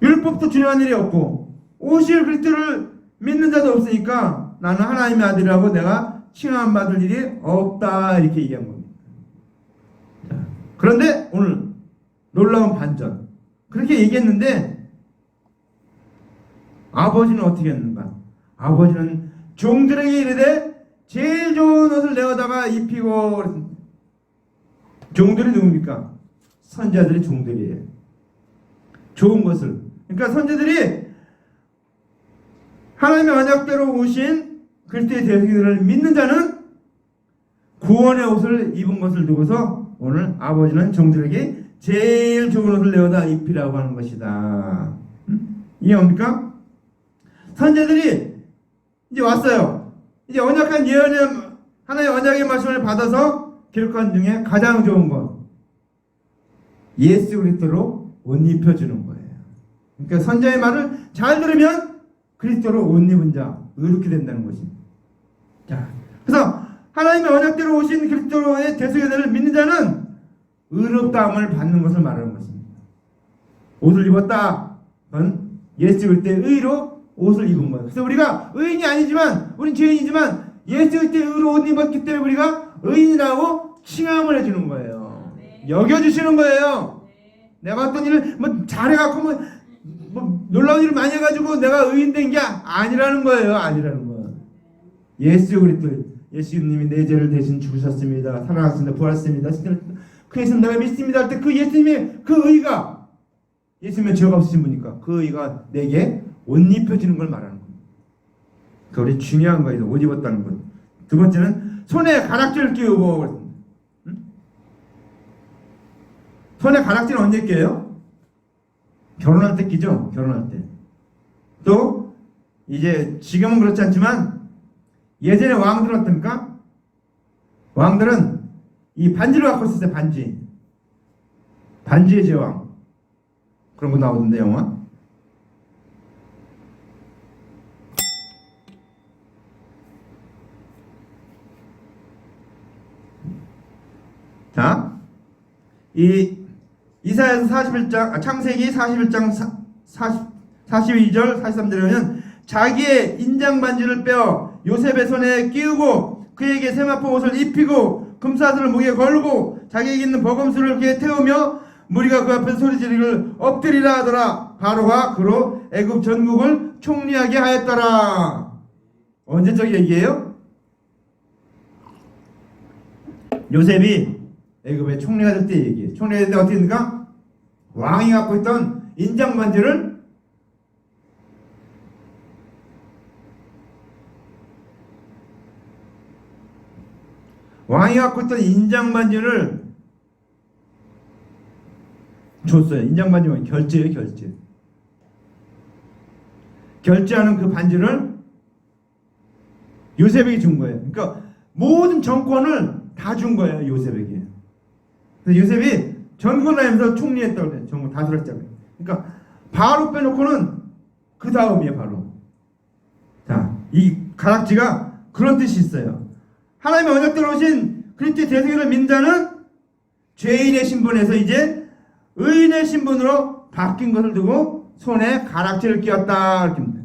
율법도 준행한 일이 없고 오실 그리스도를 믿는 자도 없으니까 나는 하나님의 아들이라고 내가 칭함 받을 일이 없다 이렇게 얘기한 겁니다. 자, 그런데 오늘 놀라운 반전. 그렇게 얘기했는데 아버지는 어떻게 했는가? 아버지는 종들에게 이르되 제일 좋은 옷을 내어다가 입히고. 종들이 누굽니까? 선자들이 종들이에요. 좋은 것을. 그러니까 선자들이 하나님의 언약대로 오신 그리스도의 대속을 믿는 자는 구원의 옷을 입은 것을 두고서 오늘 아버지는 종들에게 제일 좋은 옷을 내어다 입히라고 하는 것이다. 이게 뭡니까? 선자들이 이제 왔어요. 이제 언약한 예언의 하나님의 언약의 말씀을 받아서 기록한 중에 가장 좋은 것, 예수 그리스도로 옷 입혀주는 거예요. 그러니까 선자의 말을 잘 들으면 그리스도로 옷 입은 자, 의롭게 된다는 것입니다. 자, 그래서 하나님의 언약대로 오신 그리스도의 대속의 은혜를 믿는 자는 의롭다함을 받는 것을 말하는 것입니다. 옷을 입었다. 그건 예수 그리스도의 의로 옷을 입은 거예요. 그래서 우리가 의인이 아니지만, 우린 죄인이지만 예수 그리스도의 의로 옷 입었기 때문에 우리가 의인이라고 칭함을 해주는 거예요. 여겨주시는 거예요. 내가 어떤 일을 잘해갖고 놀라운 일을 많이 해가지고 내가 의인 된 게 아니라는 거예요. 아니라는 거예요. 예수 그리스도, 예수님이 내 죄를 대신 죽으셨습니다. 살아났습니다. 부활했습니다. 그 예수님 내가 믿습니다 할 때 그 예수님의 그 의가, 예수님의 죄가 없으신 분이니까 그 의가 내게 옷 입혀지는 걸 말하는 겁니다. 그게 중요한 거예요. 옷 입었다는 것. 두 번째는 손에 가락지를 끼우고. 손에 가락지는 언제 껴요? 결혼할 때 끼죠. 결혼할 때. 또 이제 지금은 그렇지 않지만 예전에 왕들은 어떻습니까? 왕들은 이 반지를 갖고 있었어요. 반지의 제왕. 그런 거 나오던데 영화. 자, 이 이사야서 41장, 창세기 41장 42절 43절에 보면 자기의 인장 반지를 빼어 요셉의 손에 끼우고 그에게 세마포 옷을 입히고 금사슬을 목에 걸고 자기에게 있는 버금수를 그에 태우며 무리가 그 앞에서 소리 지르기를 엎드리라 하더라. 바로가 그로 애굽 전국을 총리하게 하였더라. 언제적 얘기예요? 요셉이 애굽의 총리가 될 때 얘기해요. 총리가 될 때 어떻게 됩니까? 왕이 갖고 있던 인장 반지를 줬어요. 인장 반지는 결제예요, 결제. 결제하는 그 반지를 요셉에게 준 거예요. 그러니까 모든 정권을 다 준 거예요, 요셉에게. 그래서 요셉이 전국을 다니면서 총리했다고 그래요. 전국 다 들었잖아요. 그러니까 바로 빼놓고는 그 다음이에요, 바로. 자, 이 가락지가 그런 뜻이 있어요. 하나님의 언약대로 오신 그리스도의 대속을 믿는 자는 죄인의 신분에서 이제 의인의 신분으로 바뀐 것을 두고 손에 가락지를 끼웠다 이렇게 합니다.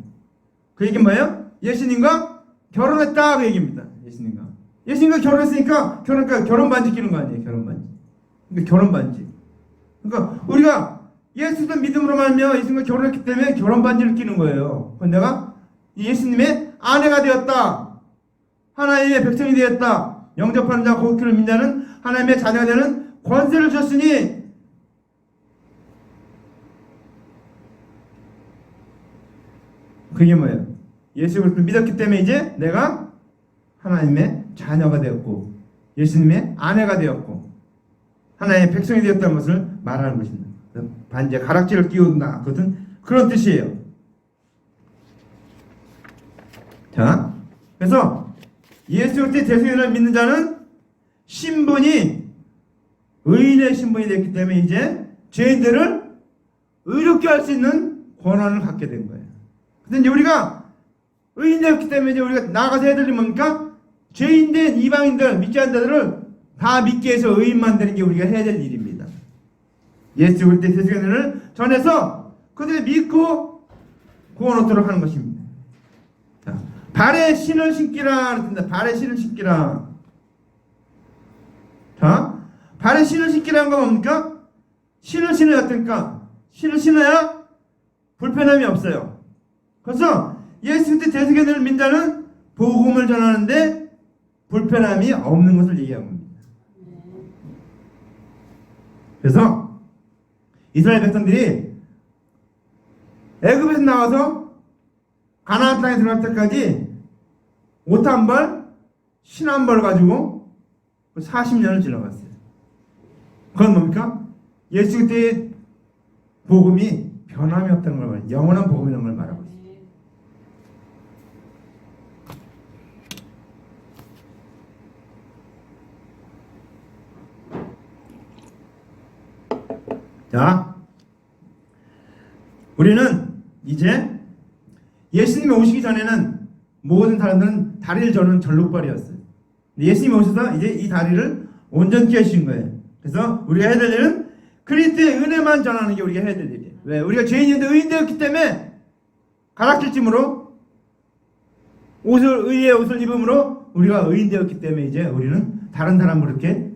그 얘기는 뭐예요? 예수님과 결혼했다 그 얘기입니다. 예수님과 결혼했으니까 결혼 반지 끼는 거 아니에요? 결혼 반지. 그러니까 결혼 반지. 그러니까 우리가 예수를 믿음으로 말며 예수님과 결혼했기 때문에 결혼 반지를 끼는 거예요. 그럼 내가 예수님의 아내가 되었다. 하나님의 백성이 되었다. 영접하는 자, 고기를 믿는 자는 하나님의 자녀가 되는 권세를 주셨으니 그게 뭐예요? 예수 그리스도를 믿었기 때문에 이제 내가 하나님의 자녀가 되었고 예수님의 아내가 되었고 하나님의 백성이 되었다는 것을 말하는 것입니다. 반지에 가락지를 끼운다. 그것은 그런 뜻이에요. 자, 그래서 예수 그리스도의 대속연을 믿는 자는 신분이 의인의 신분이 됐기 때문에 이제 죄인들을 의롭게 할 수 있는 권한을 갖게 된 거예요. 근데 이제 우리가 의인되었기 때문에 이제 우리가 나가서 해야 될 일이 뭡니까? 죄인된 이방인들, 믿지 않는 자들을 다 믿게 해서 의인 만드는 게 우리가 해야 될 일입니다. 예수 그리스도의 대속연을 전해서 그들이 믿고 구원 얻도록 하는 것입니다. 자, 발에 신을 신기라 그랬습니다. 발에 신을 신기라. 자, 발에 신을 신기라는 건 뭡니까? 신을 신어야 어떨까? 신을 신어야 불편함이 없어요. 그래서 예수 그리스도의 대속연을 믿는 자는 복음을 전하는데 불편함이 없는 것을 얘기하는 겁니다. 그래서 이스라엘 백성들이 애굽에서 나와서 가나안 땅에 들어갈 때까지 옷 한 벌, 신 한 벌 가지고 40년을 지나갔어요. 그건 뭡니까? 예수 그리스도의 복음이 변함이 없다는 걸 말해요. 영원한 복음이라는 걸 말하고 있어요. 자, 우리는 이제 예수님이 오시기 전에는 모든 사람들은 다리를 저는 절룩발이었어요. 예수님이 오셔서 이제 이 다리를 온전케 하신 거예요. 그래서 우리가 해야 될 일은 그리스도의 은혜만 전하는 게 우리가 해야 될 일이에요. 왜? 우리가 죄인인데 의인되었기 때문에 가락질찜으로 의의 옷을 입음으로 우리가 의인되었기 때문에 이제 우리는 다른 사람을 그렇게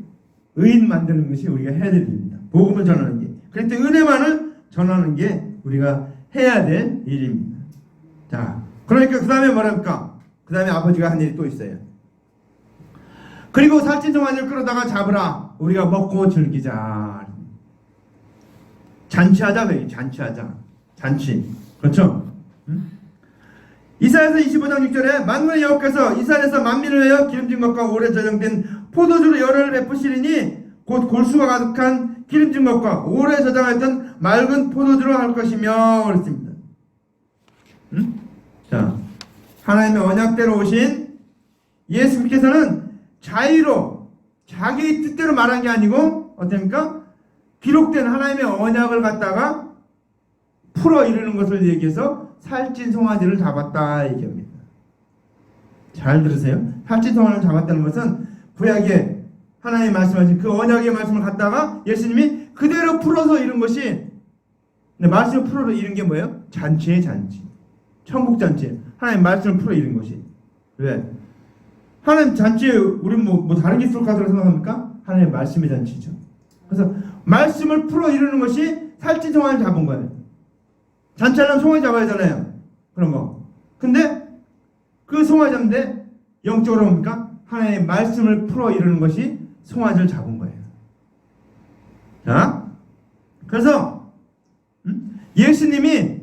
의인 만드는 것이 우리가 해야 될 일입니다. 복음을 전하는 게. 그리스도의 은혜만을 전하는 게 우리가 해야 될 일입니다. 자, 그러니까 그 다음에 뭐랍니까? 그 다음에 아버지가 한 일이 또 있어요. 그리고 살찐 송아지를 끌어다가 잡으라. 우리가 먹고 즐기자. 잔치하자. 왜? 잔치하자. 잔치. 그렇죠? 응? 이사야서 25장 6절에 만군의 여호와께서 이스라엘에서 만민을 위하여 기름진 것과 오래 저장된 포도주로 열을 베푸시리니 곧 골수가 가득한 기름진 것과 오래 저장했던 맑은 포도주로 할 것이며 그랬습니다. 응? 자, 하나님의 언약대로 오신 예수님께서는 자의로 자기 뜻대로 말한 게 아니고 어떻습니까? 기록된 하나님의 언약을 갖다가 풀어 이루는 것을 얘기해서 살찐 송아지를 잡았다 얘기합니다. 잘 들으세요. 살찐 송아지를 잡았다는 것은 구약에 하나님이 말씀하신 그 언약의 말씀을 갖다가 예수님이 그대로 풀어서 이룬 것이, 말씀을 풀어 이룬 게 뭐예요? 잔치의 잔치. 천국 잔치. 하나님 말씀을 풀어 이룬 것이. 왜? 하나님 잔치에 우리는 뭐 다른 게 있을 거라고 생각합니까? 하나님의 말씀의 잔치죠. 그래서 말씀을 풀어 이루는 것이 살찐 송아지를 잡은 거예요. 잔치하려면 송아지 잡아야 하잖아요. 그런 거. 근데 그 송아지 잡는데 영적으로 뭡니까? 하나님의 말씀을 풀어 이루는 것이 송아지를 잡은 거예요. 자, 그래서 예수님이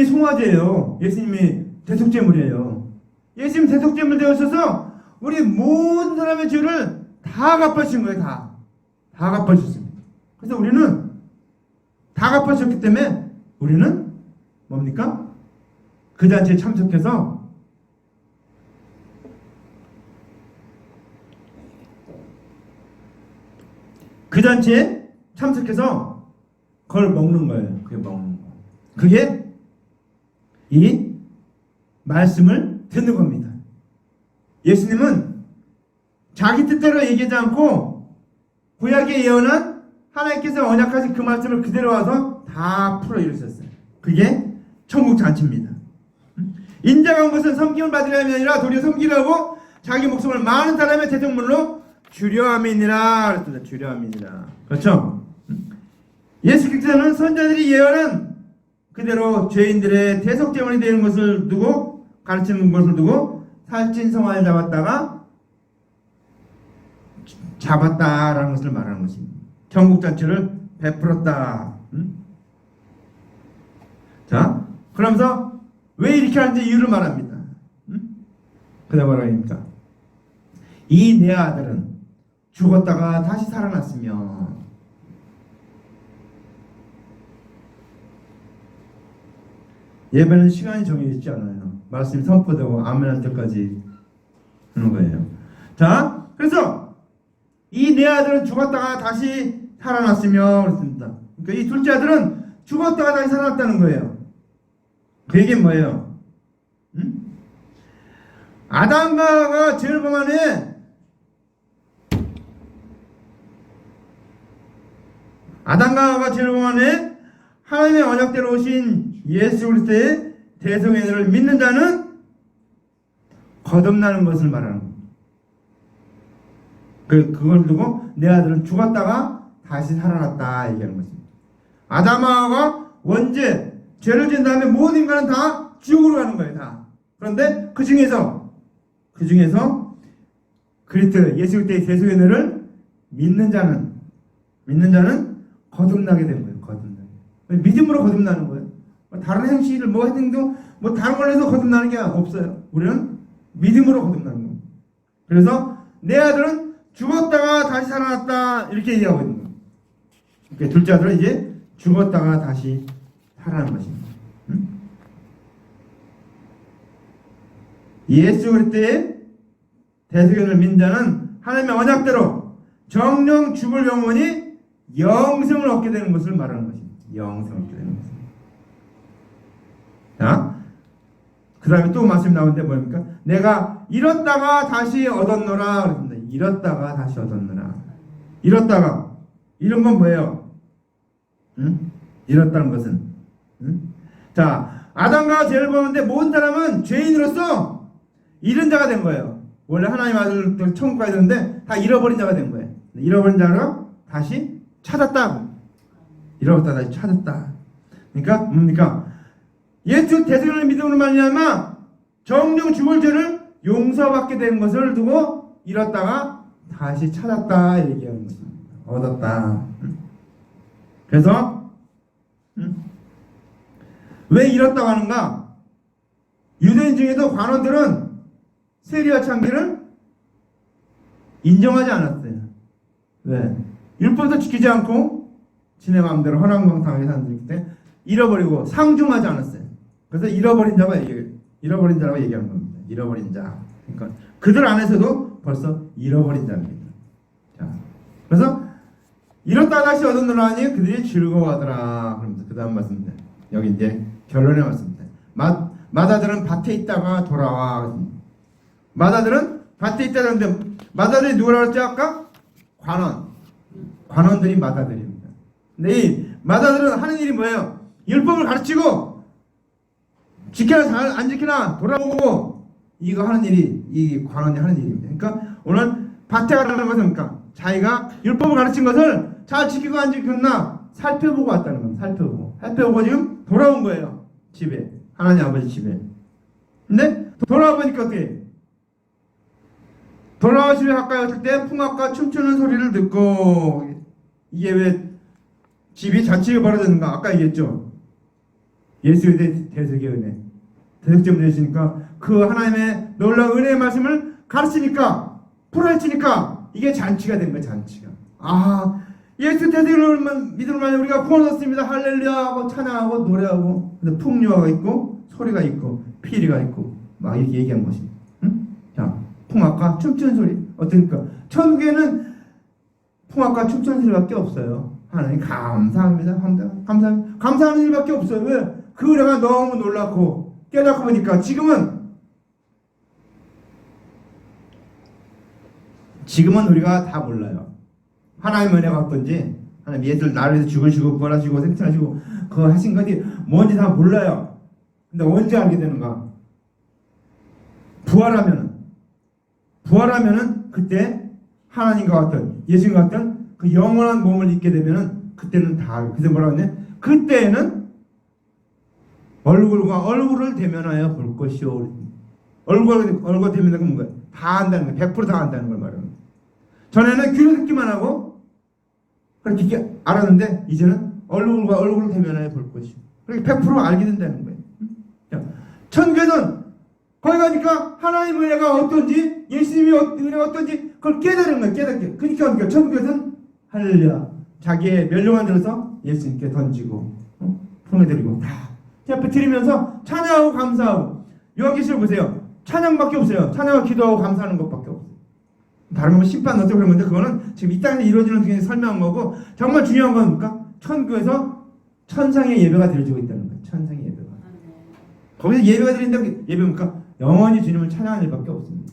송아지예요. 예수님이 대속제물이에요. 예수님 대속제물 되어셔서 우리 모든 사람의 죄를 다 갚아주신 거예요. 다 갚아주셨습니다. 그래서 우리는 다 갚아주셨기 때문에 우리는 뭡니까? 그 잔치에 참석해서 그 잔치에 참석해서 그걸 먹는 거예요. 그게 먹는 거. 그게 이 말씀을 듣는 겁니다. 예수님은 자기 뜻대로 얘기하지 않고 구약에 예언한 하나님께서 언약하신 그 말씀을 그대로 와서 다 풀어 이루셨어요. 그게 천국 잔치입니다. 인자가 것은 섬김을 받으려 함이 아니라 도리어 섬기려고 자기 목숨을 많은 사람의 대속물로 주려 함이니라 그랬습니다. 주려 함이니라. 그렇죠? 예수 그리스도는 선자들이 예언한 그대로 죄인들의 대속제물이 되는 것을 두고 가르치는 것을 두고 살찐 송아지를 잡았다라는 것을 말하는 것입니다. 전국잔치를 베풀었다. 자, 그러면서 왜 이렇게 하는지 이유를 말합니다. 그다음 뭐라 합니까? 이 내 아들은 죽었다가 다시 살아났으며, 예배는 시간이 정해져 있지 않아요. 말씀이 선포되고 아멘할 때까지 하는 거예요. 자, 그래서 이 내 아들은 죽었다가 다시 살아났으며 그렇습니다. 그러니까 이 둘째 아들은 죽었다가 다시 살아났다는 거예요. 그 얘기는 뭐예요? 아담과 제르바만에 아담과 제르바만에 하나님의 언약대로 오신 예수 그리스도의 대성회를 믿는 자는 거듭나는 것을 말하는 겁니다. 그걸 두고 내 아들은 죽었다가 다시 살아났다 얘기하는 것입니다. 아담하가 원죄, 죄를 지은 다음에 모든 인간은 다 지옥으로 가는 거예요. 다. 그런데 그 중에서 그리스도 예수 그리스도의 대속의 믿는 자는 거듭나게 되는 거예요. 거듭나게. 믿음으로 거듭나는 거예요. 다른 행실을 행동 다른 걸로 해서 거듭나는 게 없어요. 우리는 믿음으로 거듭나는 거예요. 그래서 내 아들은 죽었다가 다시 살아났다 이렇게 얘기하고 있는 거예요. 그러니까 둘째 아들은 이제 죽었다가 다시 살아난 것입니다. 예수 그리스도의 대속을 믿는 자는 하나님의 언약대로 정령 죽을 영혼이 영생을 얻게 되는 것을 말하는 것입니다. 영생을 얻게 되는 것입니다. 자, 그 다음에 또 말씀 나오는데 뭡니까? 내가 잃었다가 다시 얻었노라 그랬습니다. 잃었다가 다시 얻었노라. 잃은 건 뭐예요? 잃었다는 것은 자, 아담과 죄를 보는데 모든 사람은 죄인으로서 잃은 자가 된 거예요. 원래 하나님 아들 천국 가야 되는데 다 잃어버린 자가 된 거예요. 잃어버린 자가 다시 찾았다. 잃어버렸다 다시 찾았다. 그러니까 뭡니까? 예수 대속을 믿음으로 말미암아 정령 죽을 죄를 용서받게 된 것을 두고 잃었다가 다시 찾았다 얘기하는 것입니다. 얻었다. 그래서 왜 잃었다고 하는가? 유대인 중에도 관원들은 세리와 창기를 인정하지 않았어요. 왜? 율법도 지키지 않고 지네 마음대로 허랑방탕하게 사는 분이기 때문에 잃어버리고 상중하지 않았어요. 그래서 잃어버린 자라고 얘기하는 겁니다. 잃어버린 자. 그러니까 그들 안에서도 벌써 잃어버린 자입니다. 자, 그래서 잃었다 다시 얻었노라 하니 그들이 즐거워하더라. 그러면서 그 다음 말씀입니다. 여기 이제 결론의 말씀입니다. 마다들은 밭에 있다가 돌아와. 마다들은 밭에 있다가 그러는데 마다들이 누구라고 했죠 아까? 관원들이 마다들입니다. 근데 이 마다들은 하는 일이 뭐예요? 율법을 가르치고 지켜나 잘 안 지켜나 돌아보고 이거 하는 일이 이 관원이 하는 일입니다. 그러니까 오늘 밭에 가라는 것은 그러니까 자기가 율법을 가르친 것을 잘 지키고 안 지켰나 살펴보고 왔다는 겁니다. 살펴보고 지금 돌아온 거예요. 집에 하나님 아버지 집에. 근데 돌아와 보니까 어떻게? 돌아와 집에 가까이 왔을 때 풍악과 춤추는 소리를 듣고 이게 왜 집이 자취가 벌어졌는가? 아까 얘기했죠. 예수의 대속의 은혜. 대속점 되시니까 그 하나님의 놀라운 은혜의 말씀을 가르치니까 풀어헤치니까 이게 잔치가 된 거야. 잔치가. 아, 예수 대속을 믿음으로 우리가 구원 얻었습니다. 할렐루야 하고 찬양하고 노래하고 풍요가 있고 소리가 있고 피리가 있고 막 이렇게 얘기한 것입니다. 응? 자, 풍악과 춤추는 소리. 어떻습니까? 천국에는 풍악과 춤추는 소리밖에 없어요. 하나님 감사합니다. 감사하는 일밖에 없어요. 왜? 그 은혜가 너무 놀랍고 깨닫고 보니까 지금은 우리가 다 몰라요. 하나님 은혜가 어떤지, 하나님 예수를 나를 위해서 죽으시고 부활하시고 생천하시고 그거 하신 것이 뭔지 다 몰라요. 근데 언제 알게 되는가? 부활하면은 그때 하나님과 같은 예수님과 같은 그 영원한 몸을 입게 되면은 그때는 다 알고. 그래서 뭐라고 했냐? 그때에는 얼굴과 얼굴을 대면하여 볼 것이요. 얼굴 대면 건 뭔가 다 한다는 거예요. 100%다 한다는 걸 말하는 거예요. 전에는 귀로 듣기만 하고 그렇게 알았는데 이제는 얼굴과 얼굴을 대면해 볼 것이. 그렇게 100% 알게 된다는 거예요. 천국에는 거기 가니까 하나님의 은혜가 어떤지, 예수님의 은혜가 어떤지 그걸 깨달은 거예요. 깨닫게. 그러니까 천국에서는 할렐루야. 자기의 멸류관 들어서 예수님께 던지고 품에드리고 다 옆에 드리면서 찬양하고 감사하고. 요한계시록 보세요. 찬양밖에 없어요. 찬양하고 기도하고 감사하는 것밖에 없어요. 다른 거면 심판 어쩌고 그런 건데 그거는 지금 이 땅에서 이루어지는 중에 설명한 거고 정말 중요한 건 뭡니까? 천국에서 천상의 예배가 드려지고 있다는 거예요. 천상의 예배가. 거기서 예배가 드린다고 예배입니까? 영원히 주님을 찬양하는 일밖에 없습니다.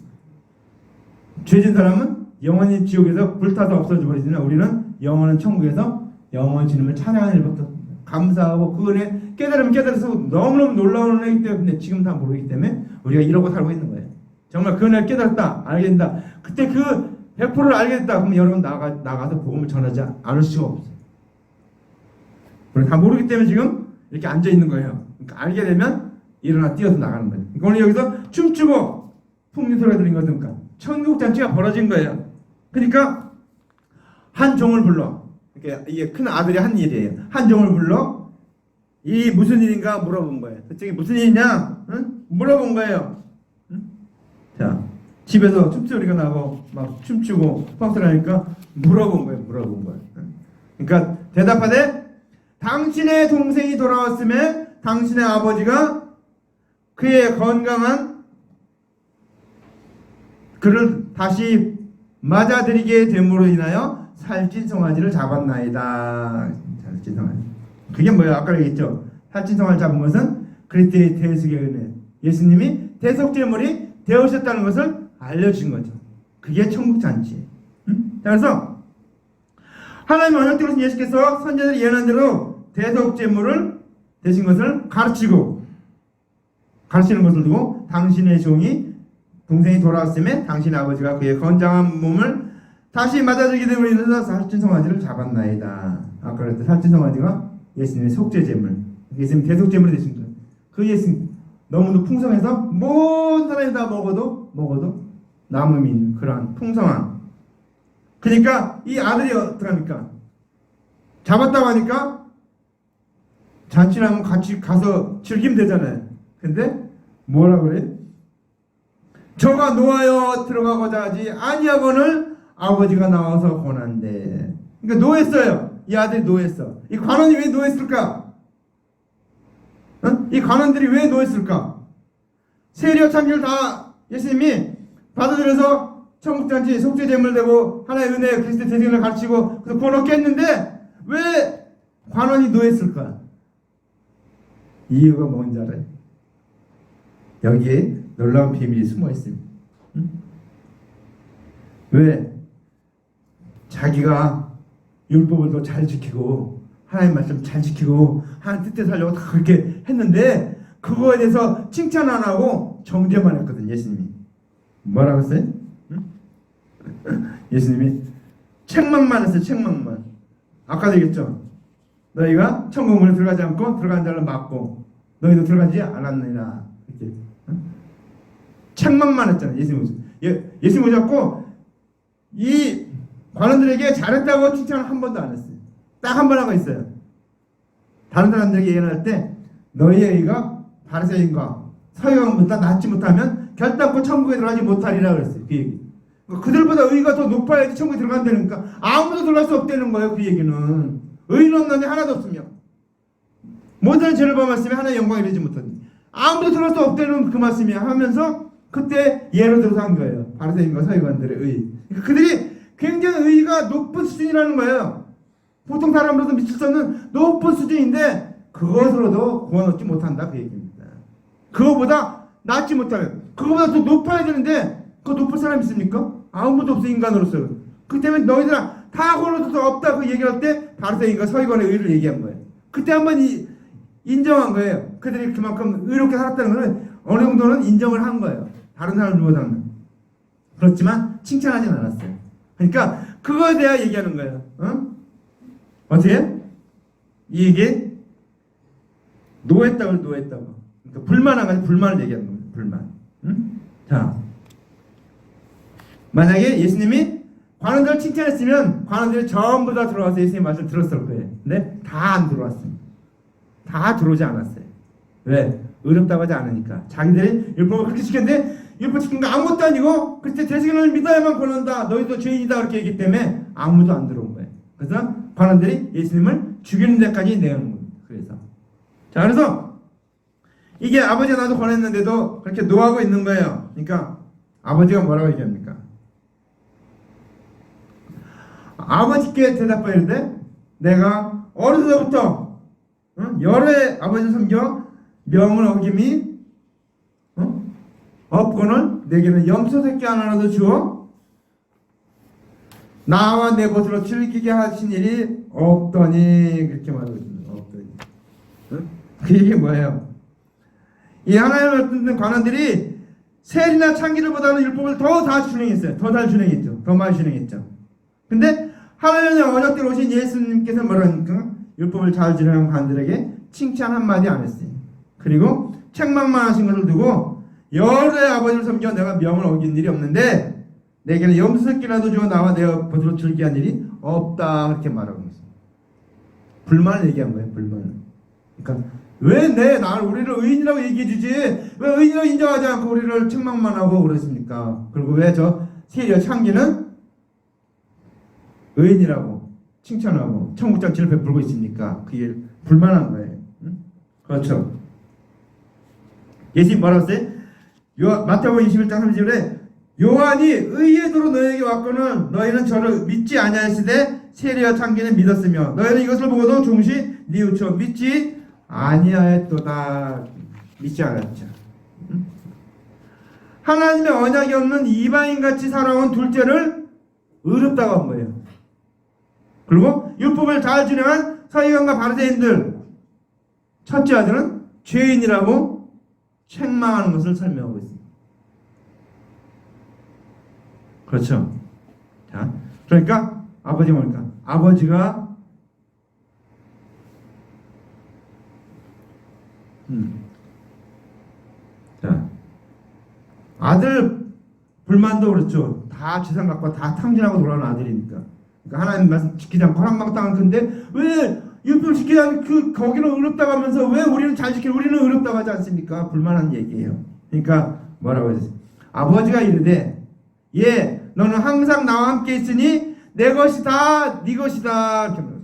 죄진 사람은 영원히 지옥에서 불타서 없어져 버리지만 우리는 영원한 천국에서 영원히 주님을 찬양하는 일밖에 없습니다. 감사하고 그 은혜 깨달으면 깨달아서 너무너무 놀라운 은혜이기 때문에 지금 다 모르기 때문에 우리가 이러고 살고 있는 거예요. 정말 그 은혜를 깨달았다 알게 된다. 그때 그 100%를 알게 됐다. 그럼 여러분 나가서 복음을 전하지 않을 수가 없어요. 우리가 다 모르기 때문에 지금 이렇게 앉아 있는 거예요. 그러니까 알게 되면 일어나 뛰어서 나가는 거예요. 그러니까 오늘 여기서 춤추고 풍류 소리가 들린 것은 그러니까 천국 잔치가 벌어진 거예요. 그러니까 한 종을 불러. 이게 큰 아들이 한 일이에요. 한 종을 불러 이 무슨 일인가 물어본 거예요. 그쪽이 무슨 일이냐? 응? 물어본 거예요. 응? 자, 집에서 춤소리가 나고 막 춤추고 펑스라니까 물어본 거예요. 물어본 거예요. 그러니까 대답하되 당신의 동생이 돌아왔음에 당신의 아버지가 그의 건강한 그를 다시 맞아들이게 됨으로 인하여 살찐 송아지를 잡았나이다. 살찐 송아지. 그게 뭐예요? 아까 얘기했죠. 살찐 송아지를 잡은 것은 그리스도의 대속의 은혜. 예수님이 대속제물이 되어오셨다는 것을 알려주신 거죠. 그게 천국 잔치예요. 응? 그래서 하나님의 언약대로 예수께서 선지자들이 예언한 대로 대속제물을 되신 것을 가르치는 것을 두고 당신의 종이 동생이 돌아왔음에 당신의 아버지가 그의 건장한 몸을 다시 맞아들이게 됨으로 인해서 살찐 송아지를 잡았나이다. 아까 그랬던 살찐 송아지가 예수님의 속죄제물, 예수님 대속제물이 되신 거예요. 그 예수님 너무도 풍성해서 모든 사람이 다 먹어도 남음이 있는 그러한 풍성한. 그러니까 이 아들이 어떡합니까? 잡았다고 하니까 잔치라면 같이 가서 즐기면 되잖아요. 근데 뭐라 그래? 저가 놓아여 들어가고자 하지 아니하거늘 아버지가 나와서 권한대. 그러니까 노했어요. 이 아들이 노했어. 이 관원이 왜 노했을까? 이 관원들이 왜 노했을까? 세리와 참기를 다 예수님이 받아들여서 천국잔치 속죄제물 되고 하나의 은혜 그리스도의 대생을 가르치고 그래서 구원 얻게 했는데 왜 관원이 노했을까? 이유가 뭔지 알아요? 여기에 놀라운 비밀이 숨어 있습니다. 왜? 자기가 율법을 더 잘 지키고 하나님 말씀 잘 지키고 하나님 뜻대로 살려고 다 그렇게 했는데 그거에 대해서 칭찬 안 하고 정죄만 했거든. 예수님이 뭐라고 했어요? 예수님이 책망만 했어요. 책망만. 아까도 얘기했죠. 너희가 천국문에 들어가지 않고 들어간 자를 막고 너희도 들어가지 않았느니라. 이렇게 책망만 했잖아요. 예수님 오셨고 이 관원들에게 잘했다고 칭찬을 한 번도 안 했어요. 딱 한 번 하고 있어요. 다른 사람들에게 예언할 때 너희의 의가 바리새인과 서기관보다 낫지 못하면 결단코 천국에 들어가지 못하리라 그랬어요. 그 얘기. 그들보다 의가 더 높아야지 천국에 들어간다니까. 아무도 들어갈 수 없다는 거예요. 그 얘기는. 의는 없는데 하나도 없으며 모든 죄를 범했으며 하나의 영광을 이루지 못하니 아무도 들어갈 수 없다는 그 말씀이야 하면서 그때 예를 들어서 한 거예요. 바리새인과 서기관들의 의. 그러니까 그들이 굉장히 의가 높은 수준이라는 거예요. 보통 사람으로도 미칠 수 없는 높은 수준인데 그것으로도 구원 얻지 못한다 그 얘기입니다. 그거보다 낫지 못하면 그거보다 더 높아야 되는데 그 높은 사람 있습니까? 아무도 없어 인간으로서. 그 때문에 너희들 다 구원 얻을 수 없다 그 얘기할 때 바리새인과 서기관의 의를 얘기한 거예요. 그때 한번 인정한 거예요. 그들이 그만큼 의롭게 살았다는 것을 어느 정도는 인정을 한 거예요. 다른 사람들보다는. 그렇지만 칭찬하진 않았어요. 그러니까 그거에 대해 얘기하는 거예요. 어떻게? 이게 노했다고. 그러니까 불만한 거지. 불만을 얘기하는 겁니다. 불만. 응? 자, 만약에 예수님이 관원들을 칭찬했으면 관원들이 전부 다 들어와서 예수님 말씀 들었을 거예요. 근데 다 안 들어왔습니다. 다 들어오지 않았어요. 왜? 어렵다고 하지 않으니까. 자기들이 율법을 그렇게 지켰는데 율법 지킨 거 아무것도 아니고 그때 대승을 믿어야만 권한다. 너희도 죄인이다. 그렇게 얘기했기 때문에 아무도 안 들어온 거예요. 그래서 관원들이 예수님을 죽이는 데까지 내어놓은 겁니다. 자, 그래서 이게 아버지가 나도 권했는데도 그렇게 노하고 있는 거예요. 그러니까 아버지가 뭐라고 얘기합니까? 아버지께 대답하는데 내가 어려서부터 여러 해 아버지를 섬겨 명을 어김이 없거늘 내게는 염소 새끼 하나라도 주어 나와 내 것으로 즐기게 하신 일이 없더니 그렇게 말하고 있습니다. 없더니. 그 얘기 뭐예요? 이 하나님을 듣는 관원들이 세리나 창기들보다는 율법을 더 다 준행했어요. 더 잘 준행했죠. 더 많이 준행했죠. 근데 하나님의 언약대로 오신 예수님께서 뭐라니까? 율법을 잘 준행한 관들에게 칭찬 한마디 안 했어요. 그리고 책망만 하신 것을 두고 여러의 아버지를 섬겨 내가 명을 어긴 일이 없는데 내게는 염소 새끼라도 주어 나와 내 것으로 즐기한 일이 없다. 그렇게 말하고 있어요. 불만을 얘기한 거예요. 불만을. 그러니까 왜 나를 우리를 의인이라고 얘기해주지? 왜 의인이라고 인정하지 않고 우리를 책망만 하고 그러십니까? 그리고 왜 저 세리와 창기는 의인이라고 칭찬하고 청국장치를 베풀고 있습니까? 그게 불만한 거예요. 응? 그렇죠. 예수님 뭐라고 했어요? 마태복음 21장 30절에 요한이 의의 도로 너희에게 왔거늘 너희는 저를 믿지 아니하시되 세리와 창기는 믿었으며 너희는 이것을 보고도 종시 뉘우쳐 믿지 아니하였도다. 믿지 않았죠. 응? 하나님의 언약이 없는 이방인같이 살아온 둘째를 의롭다고 한 거예요. 그리고 율법을 잘 준행한 서기관과 바리새인들 첫째 아들은 죄인이라고 책망하는 것을 설명하고 있습니다. 그렇죠. 자, 그러니까 아버지가 뭡니까? 아버지가 자, 아들 불만도 그렇죠. 다 재산 갖고 다 탕진하고 돌아오는 아들이니까. 그러니까 하나님 말씀 지키지 않고 허랑방탕한 건데 왜 율법을 지키지 않고 거기는 의롭다고 하면서 왜 우리는 잘 지키고 우리는 의롭다고 하지 않습니까? 불만한 얘기예요. 그러니까 뭐라고 했어요? 아버지가 이르되 예 너는 항상 나와 함께 있으니 내 것이 다 네 것이다. 이렇게 말해요.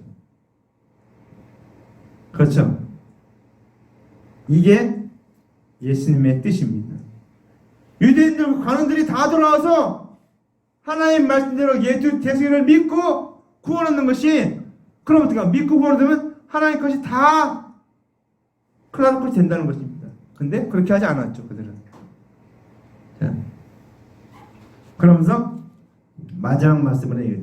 그렇죠. 이게 예수님의 뜻입니다. 유대인들 관원들이 다 돌아와서 하나님 말씀대로 예수 대승을 믿고 구원 얻는 것이 그럼 어떻게 믿고 구원 얻으면 하나님 것이 다 클라우드 된다는 것입니다. 근데 그렇게 하지 않았죠. 그들은. 자, 그러면서 마지막 말씀을 해요.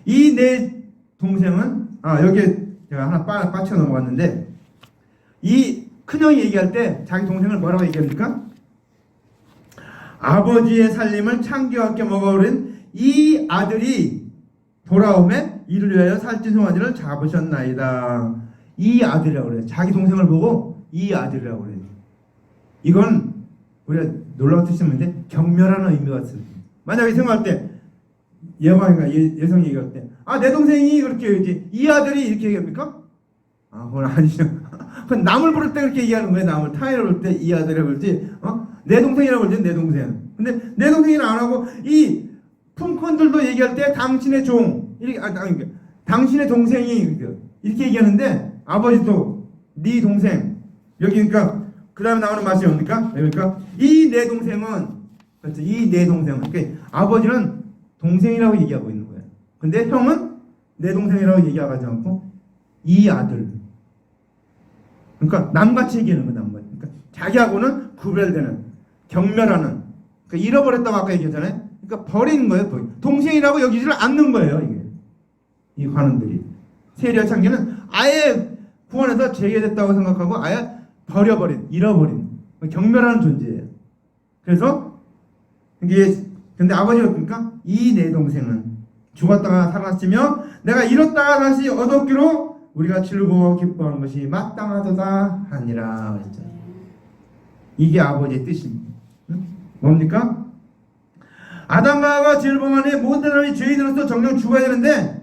이 내 동생은 여기에 제가 하나 빠쳐 넘어갔는데 이 큰형이 얘기할 때 자기 동생을 뭐라고 얘기합니까? 아버지의 살림을 창기와 함께 먹어버린 이 아들이 돌아오매 이를 위하여 살찐 송아지를 잡으셨나이다. 이 아들이라고 그래요. 자기 동생을 보고 이 아들이라고 그래요. 이건 우리가 놀라운 뜻인데 경멸하는 의미가 있습니다. 만약에 생각할 때 여왕인가 여성이 얘기할 때 내 동생이 그렇게 얘기하지 이 아들이 이렇게 얘기합니까? 그건 아니죠. 그건 남을 부를 때 그렇게 얘기하는 거예요. 남을 타인을 부를 때 이 아들이라고 그러지 내 동생이라고 그러지 내 동생. 근데 내 동생이는 안 하고 이 품꾼들도 얘기할 때 당신의 종 이렇게 당신의 동생이 이렇게 얘기하는데 아버지도 네 동생 여기 그러니까 그 다음에 나오는 말씀이 뭡니까? 그러니까 이 내 동생은 그렇죠. 이 내 동생은 그러니까 아버지는 동생이라고 얘기하고 있는 거예요. 근데 형은 내 동생이라고 얘기하지 않고 이 아들. 그러니까 남같이 얘기하는 거예요. 남같이. 그러니까 자기하고는 구별되는 경멸하는. 그러니까 잃어버렸다고 아까 얘기했잖아요. 그러니까 버리는 거예요. 동생이라고 여기지를 않는 거예요. 이게 이 관원들이 세리와 창기는 아예 구원해서 제외됐다고 생각하고 아예 버려버린, 잃어버린 경멸하는 존재예요. 그래서 이게 근데 아버지가 그러니까 이 내 동생은 죽었다가 살았으며 내가 잃었다가 다시 얻었기로 우리가 즐거워 기뻐하는 것이 마땅하도다 하니라. 이게 아버지의 뜻입니다. 뭡니까? 아담과 하와가 죄를 범하니 모든 사람이 죄인으로서 정령 죽어야 되는데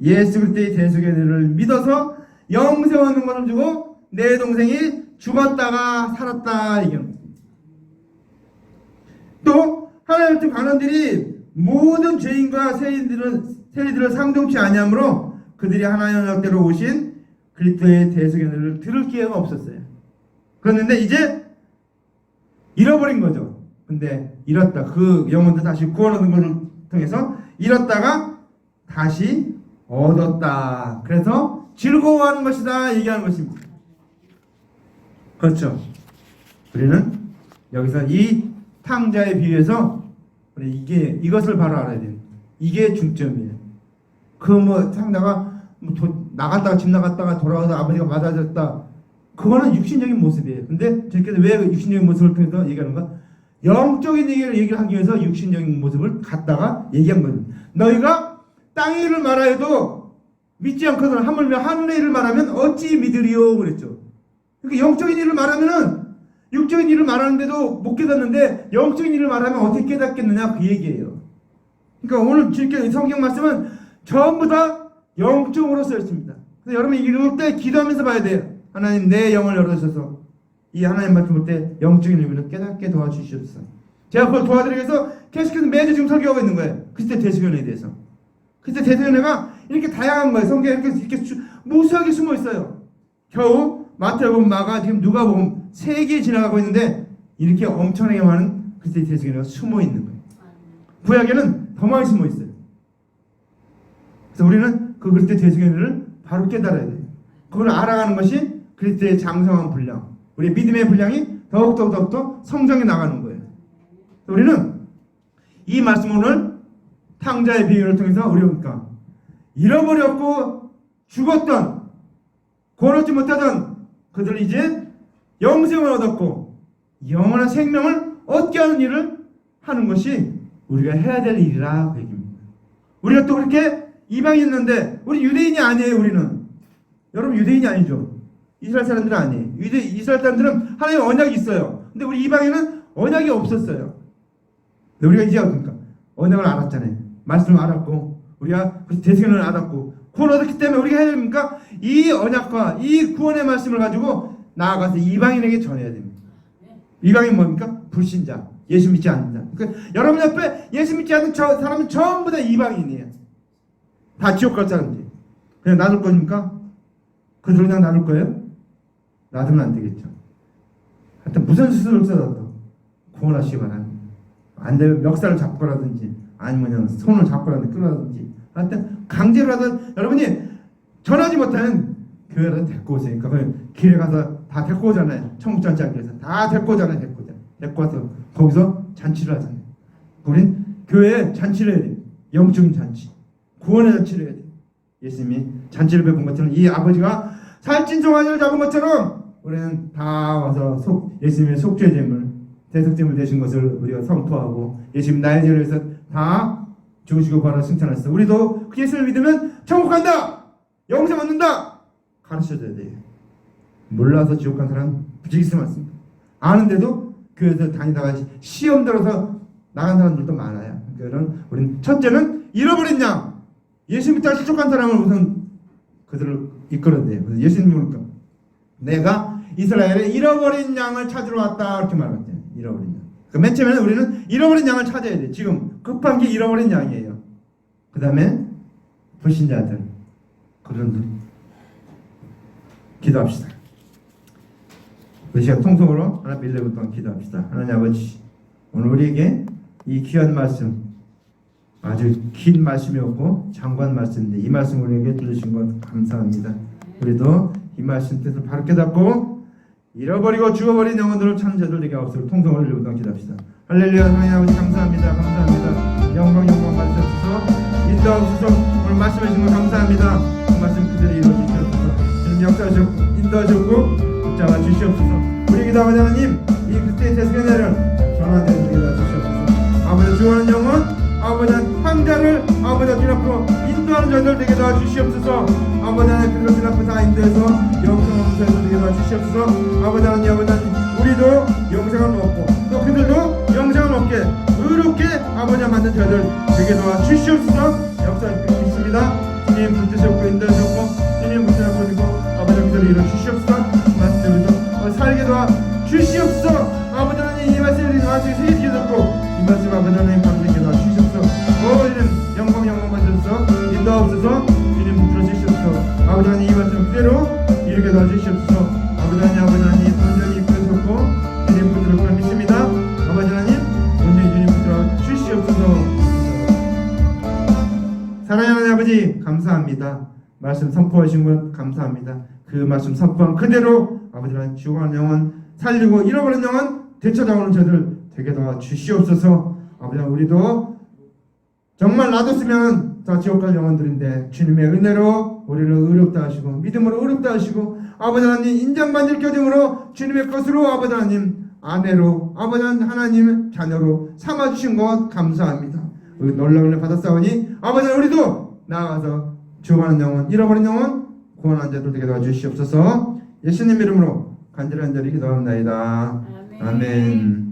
예수 그리스도의 대속의 은혜를 믿어서 영생 얻는 것을 주고 내 동생이 죽었다가 살았다 얘기합니다. 또 하나님 같은 관원들이 모든 죄인과 세리들을 상종치 아니하므로 그들이 하나님의 언약대로 오신 그리스도의 대속의 은혜를 들을 기회가 없었어요. 그런데 이제 잃어버린 거죠. 근데 잃었다. 그 영혼도 다시 구원 얻는 것을 통해서 잃었다가 다시 얻었다. 그래서 즐거워하는 것이다 얘기하는 것입니다. 그렇죠. 우리는 여기서 이 탕자의 비유에서 우리 이것을 바로 알아야 돼요. 이게 중점이에요. 그 뭐 탕자가 나갔다가 집 나갔다가 돌아와서 아버지가 맞아졌다. 그거는 육신적인 모습이에요. 근데 저렇게 왜 육신적인 모습을 통해서 얘기하는가? 영적인 얘기를 하기 위해서 육신적인 모습을 갖다가 얘기한 거예요. 너희가 땅의 일을 말하여도 믿지 않거든 하물며 하늘의 일을 말하면 어찌 믿으리요 그랬죠. 그러니까 영적인 일을 말하면은 육적인 일을 말하는데도 못 깨닫는데 영적인 일을 말하면 어떻게 깨닫겠느냐 그 얘기예요. 그러니까 오늘 지금 성경 말씀은 전부 다 영적으로 쓰였습니다. 그래서 여러분이 읽을 때 기도하면서 봐야 돼요. 하나님 내 영을 열어주셔서 이 하나님 말씀 볼 때 영적인 의미를 깨닫게 도와주시옵소서. 제가 그걸 도와드리기 위해서 계속해서 매주 지금 설교하고 있는 거예요. 그리스도의 대속연애에 대해서. 그리스도의 대속연애가 이렇게 다양한 거예요. 성경에 이렇게 무수하게 숨어 있어요. 겨우 마태복음, 마가, 지금 누가복음 3개 지나가고 있는데 이렇게 엄청나게 많은 그리스도의 대속연애가 숨어 있는 거예요. 구약에는 더 많이 숨어 있어요. 그래서 우리는 그 그리스도의 대속연애를 바로 깨달아야 돼요. 그걸 알아가는 것이 그리스도의 장성한 분량, 우리의 믿음의 분량이 더욱더 성장해 나가는 거예요. 우리는 이 말씀 오늘 탕자의 비유를 통해서 우리가 잃어버렸고 죽었던 구원 얻지 못하던 그들은 이제 영생을 얻었고 영원한 생명을 얻게 하는 일을 하는 것이 우리가 해야 될 일이라 그 얘기입니다. 우리가 또 그렇게 이방인인데 우리 유대인이 아니에요. 우리는 여러분 유대인이 아니죠. 이스라엘 사람들은 아니에요. 이스라엘 사람들은 하나님의 언약이 있어요. 근데 우리 이방인은 언약이 없었어요. 근데 우리가 이제 어떻습니까? 언약을 알았잖아요. 말씀을 알았고 우리가 대속연을 알았고 구원 얻었기 때문에 우리가 해야 됩니까? 이 언약과 이 구원의 말씀을 가지고 나아가서 이방인에게 전해야 됩니다. 이방인 뭡니까? 불신자, 예수 믿지 않는다. 그러니까 여러분 옆에 예수 믿지 않는 사람은 전부 다 이방인이에요. 다 지옥 갈 사람들이. 그냥 놔둘 겁니까? 그들 그냥 놔둘 거예요? 놔두면 안 되겠죠. 하여튼 무슨 수술을 써도 구원하시기 바랍니다. 안 되면 멱살을 잡고라든지 아니면 손을 잡고라든지 끌어라든지 하여튼 강제로라도 여러분이 전하지 못하는 교회를 데리고 오세요. 그러니까 길에 가서 다 데리고 오잖아요. 천국잔치 하기 위해서 다 데리고 오잖아요. 데리고 와서 거기서 잔치를 하잖아요. 우린 교회에 잔치를 해야 돼요. 영적인 잔치, 구원의 잔치를 해야 돼요. 예수님이 잔치를 베푼 것처럼 이 아버지가 살찐 송아지를 잡은 것처럼 우리는 다 와서 예수님의 속죄 제물, 대속제물 되신 것을 우리가 선포하고 예수님 나의 죄를 위해서 다 죽으시고 바로 승천하셨어. 우리도 그 예수를 믿으면 천국 간다, 영생 얻는다 가르쳐줘야 돼요. 몰라서 지옥 간 사람 부지기스 많습니다. 아는데도 교회에서 다니다가 시험 들어서 나간 사람들도 많아요. 그러니까 우리는 첫째는 잃어버린 양, 예수 믿다가 실족한 사람을 우선 그들을 이끌어야 돼요. 그래서 예수님이 그러니까 내가 이스라엘에 잃어버린 양을 찾으러 왔다 이렇게 말했대요. 잃어버린 양. 그러니까 맨 처음에는 우리는 잃어버린 양을 찾아야 돼. 지금 급한 게 잃어버린 양이에요. 그 다음에 불신자들, 그런들 기도합시다. 그 시간 통성으로 하나 빌레고 동안 기도합시다. 하나님 아버지, 오늘 우리에게 이 귀한 말씀, 아주 긴 말씀이었고 장관 말씀인데 이 말씀 우리에게 들으신 것 감사합니다. 우리도 이 말씀 뜻을 바로 깨닫고 잃어버리고 죽어버린 영혼들을 찾는 자들 되게 하옵소서. 통성을 빌레고 동안 기도합시다. 할렐루야. 하나님 아버지 감사합니다. 감사합니다. 영광 받으셔서 인도하옵소서. 오늘 말씀해 주신 것 감사합니다. 그 말씀 그대로 이루어지시옵소서. 주님 역사하시고 인도하시고 붙잡아 주시옵소서. 우리 기도 아버지 하나님, 이 그리스도의 대속연애를 전환되는 우리가 주시옵소서. 아버지 주하는 영혼, 아버지 황자를 아버지 주님 앞으로 인도하는 자들 되게 도와주시옵소서. 아버지 하나님 그들을 주님 앞으로 다 인도해서 영생을 되게 도와주시옵소서. 아버지 하나님, 아버지 하나님 우리도 영생을 얻고 또 그들도 정직하게 의롭게 아버지와 만든 저희들 되게 도와 주시옵소서. 역사를 믿습니다. 주님 붙드셨고 인도하셨고 주님 붙드셨고 아버지 기도를 이루어 주시옵소서. 말씀대로 살게 도와 주시옵소서. 아버지 하나님 이 말씀을 저한테 세게 주셨고 이 말씀 아버지 하나님 감사하게 도와 주시옵소서. 주님 영광 받으소서. 인도하옵소서. 주님 붙들어 주시옵소서. 아버지 하나님 이 말씀 그대로 이루게 도와 주시옵소서. 아버지 하나님 온전히 이끌어주셨고 주님 붙들어 믿습니다. 아버지 하나님 온전히 주님 붙들어 주시옵소서. 사랑하는 하나님 아버지 감사합니다. 말씀 선포하신 것 감사합니다. 그 말씀 선포한 그대로 아버지 하나님 죽어가는 영혼 살리고 잃어버린 영혼 되찾아오는 저들 되게 도와 주시옵소서. 아버지 하나님 우리도 정말 놔뒀으면 다 지옥 갈 영혼들인데 주님의 은혜로 우리를 의롭다 하시고 믿음으로 의롭다 하시고 아버지 하나님 인정받을 교정으로 주님의 것으로 아버지 하나님 아내로 아버지 하나님 자녀로 삼아주신 것 감사합니다. 그 놀라운 은혜 받았사오니 아버지 우리도 나아가서 죽어가는 영혼 잃어버린 영혼 구원한 자들 되게 도와주시옵소서. 예수님 이름으로 간절히 기도합나이다. 아멘.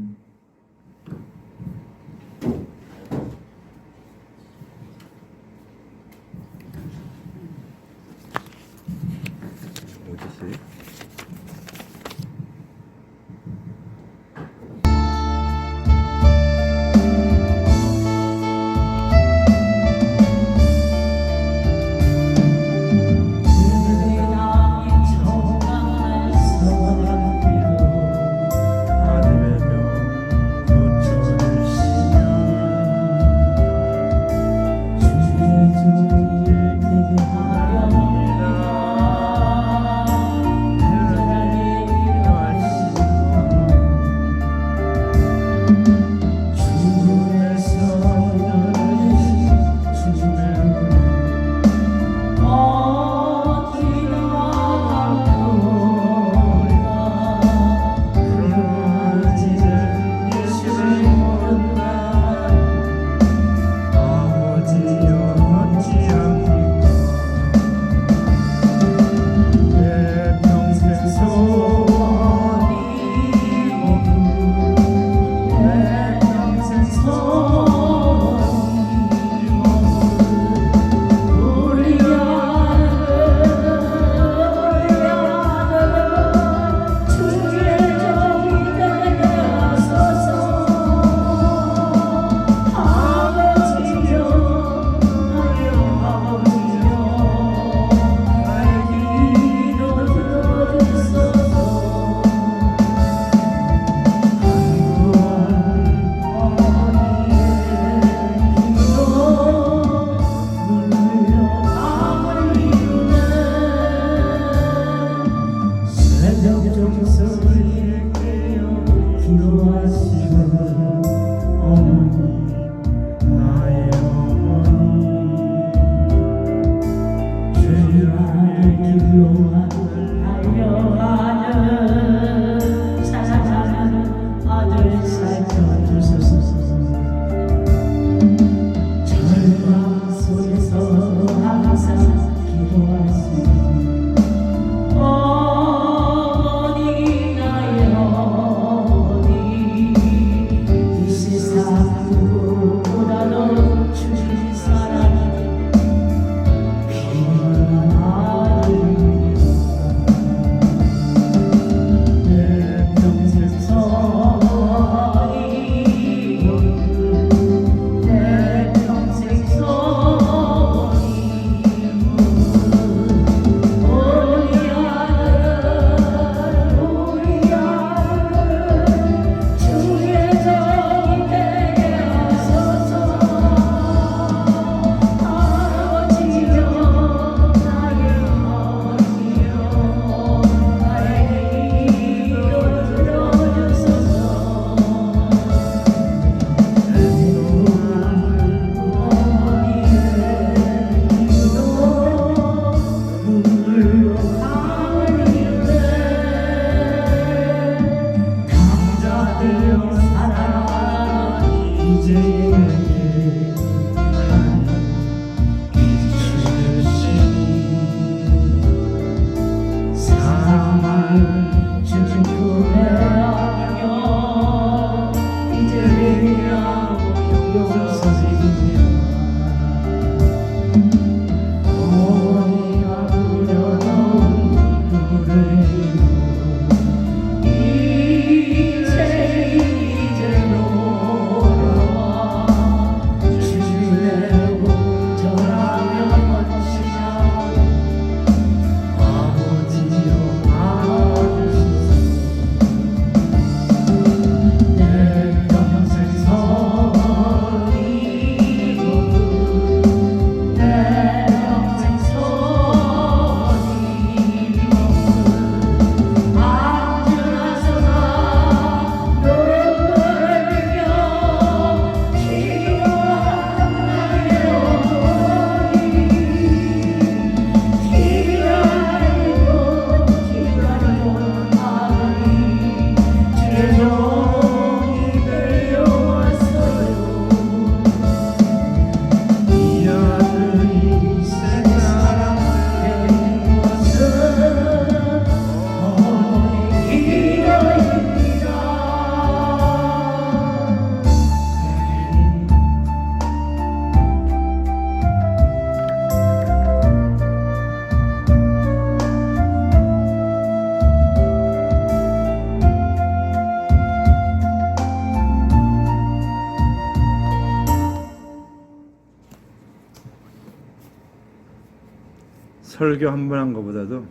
설교 한 번 한 것보다도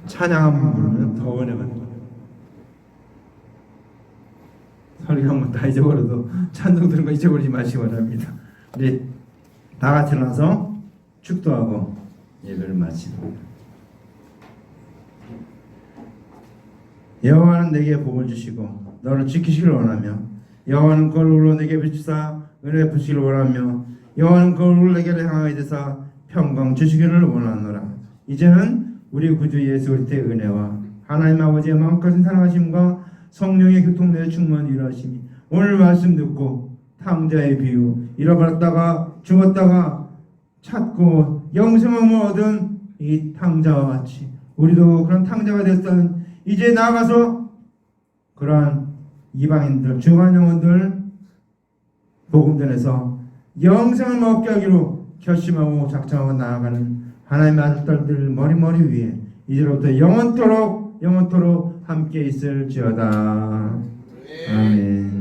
찬양 한 번 부르면 더 은혜가 되는 거예요. 설교 한 번 다 잊어버려도 찬송 들은 거 잊어버리지 마시기 바랍니다. 우리 다 같이 일어나서 축도하고 예배를 마칩니다. 여호와는 내게 복을 주시고 너를 지키시기를 원하며 여호와는 그 얼굴로 내게 비추사 은혜 베푸시기를 원하며 여호와는 그 얼굴로 내게 향하여 되사 평강 주시기를 원하노라. 이제는 우리 구주 예수 그리스도의 은혜와 하나님 아버지의 마음까지 사랑하심과 성령의 교통내에 충만히 일하심이 오늘 말씀 듣고 탕자의 비유 잃어버렸다가 죽었다가 찾고 영생함을 얻은 이 탕자와 같이 우리도 그런 탕자가 됐다는 이제 나아가서 그러한 이방인들 주간 영혼들 복음 전해서 영생을 얻게 하기로 결심하고 작정하고 나아가는 하나님의 아들딸들 머리 위에 이제로부터 영원토록 함께 있을지어다. 아멘.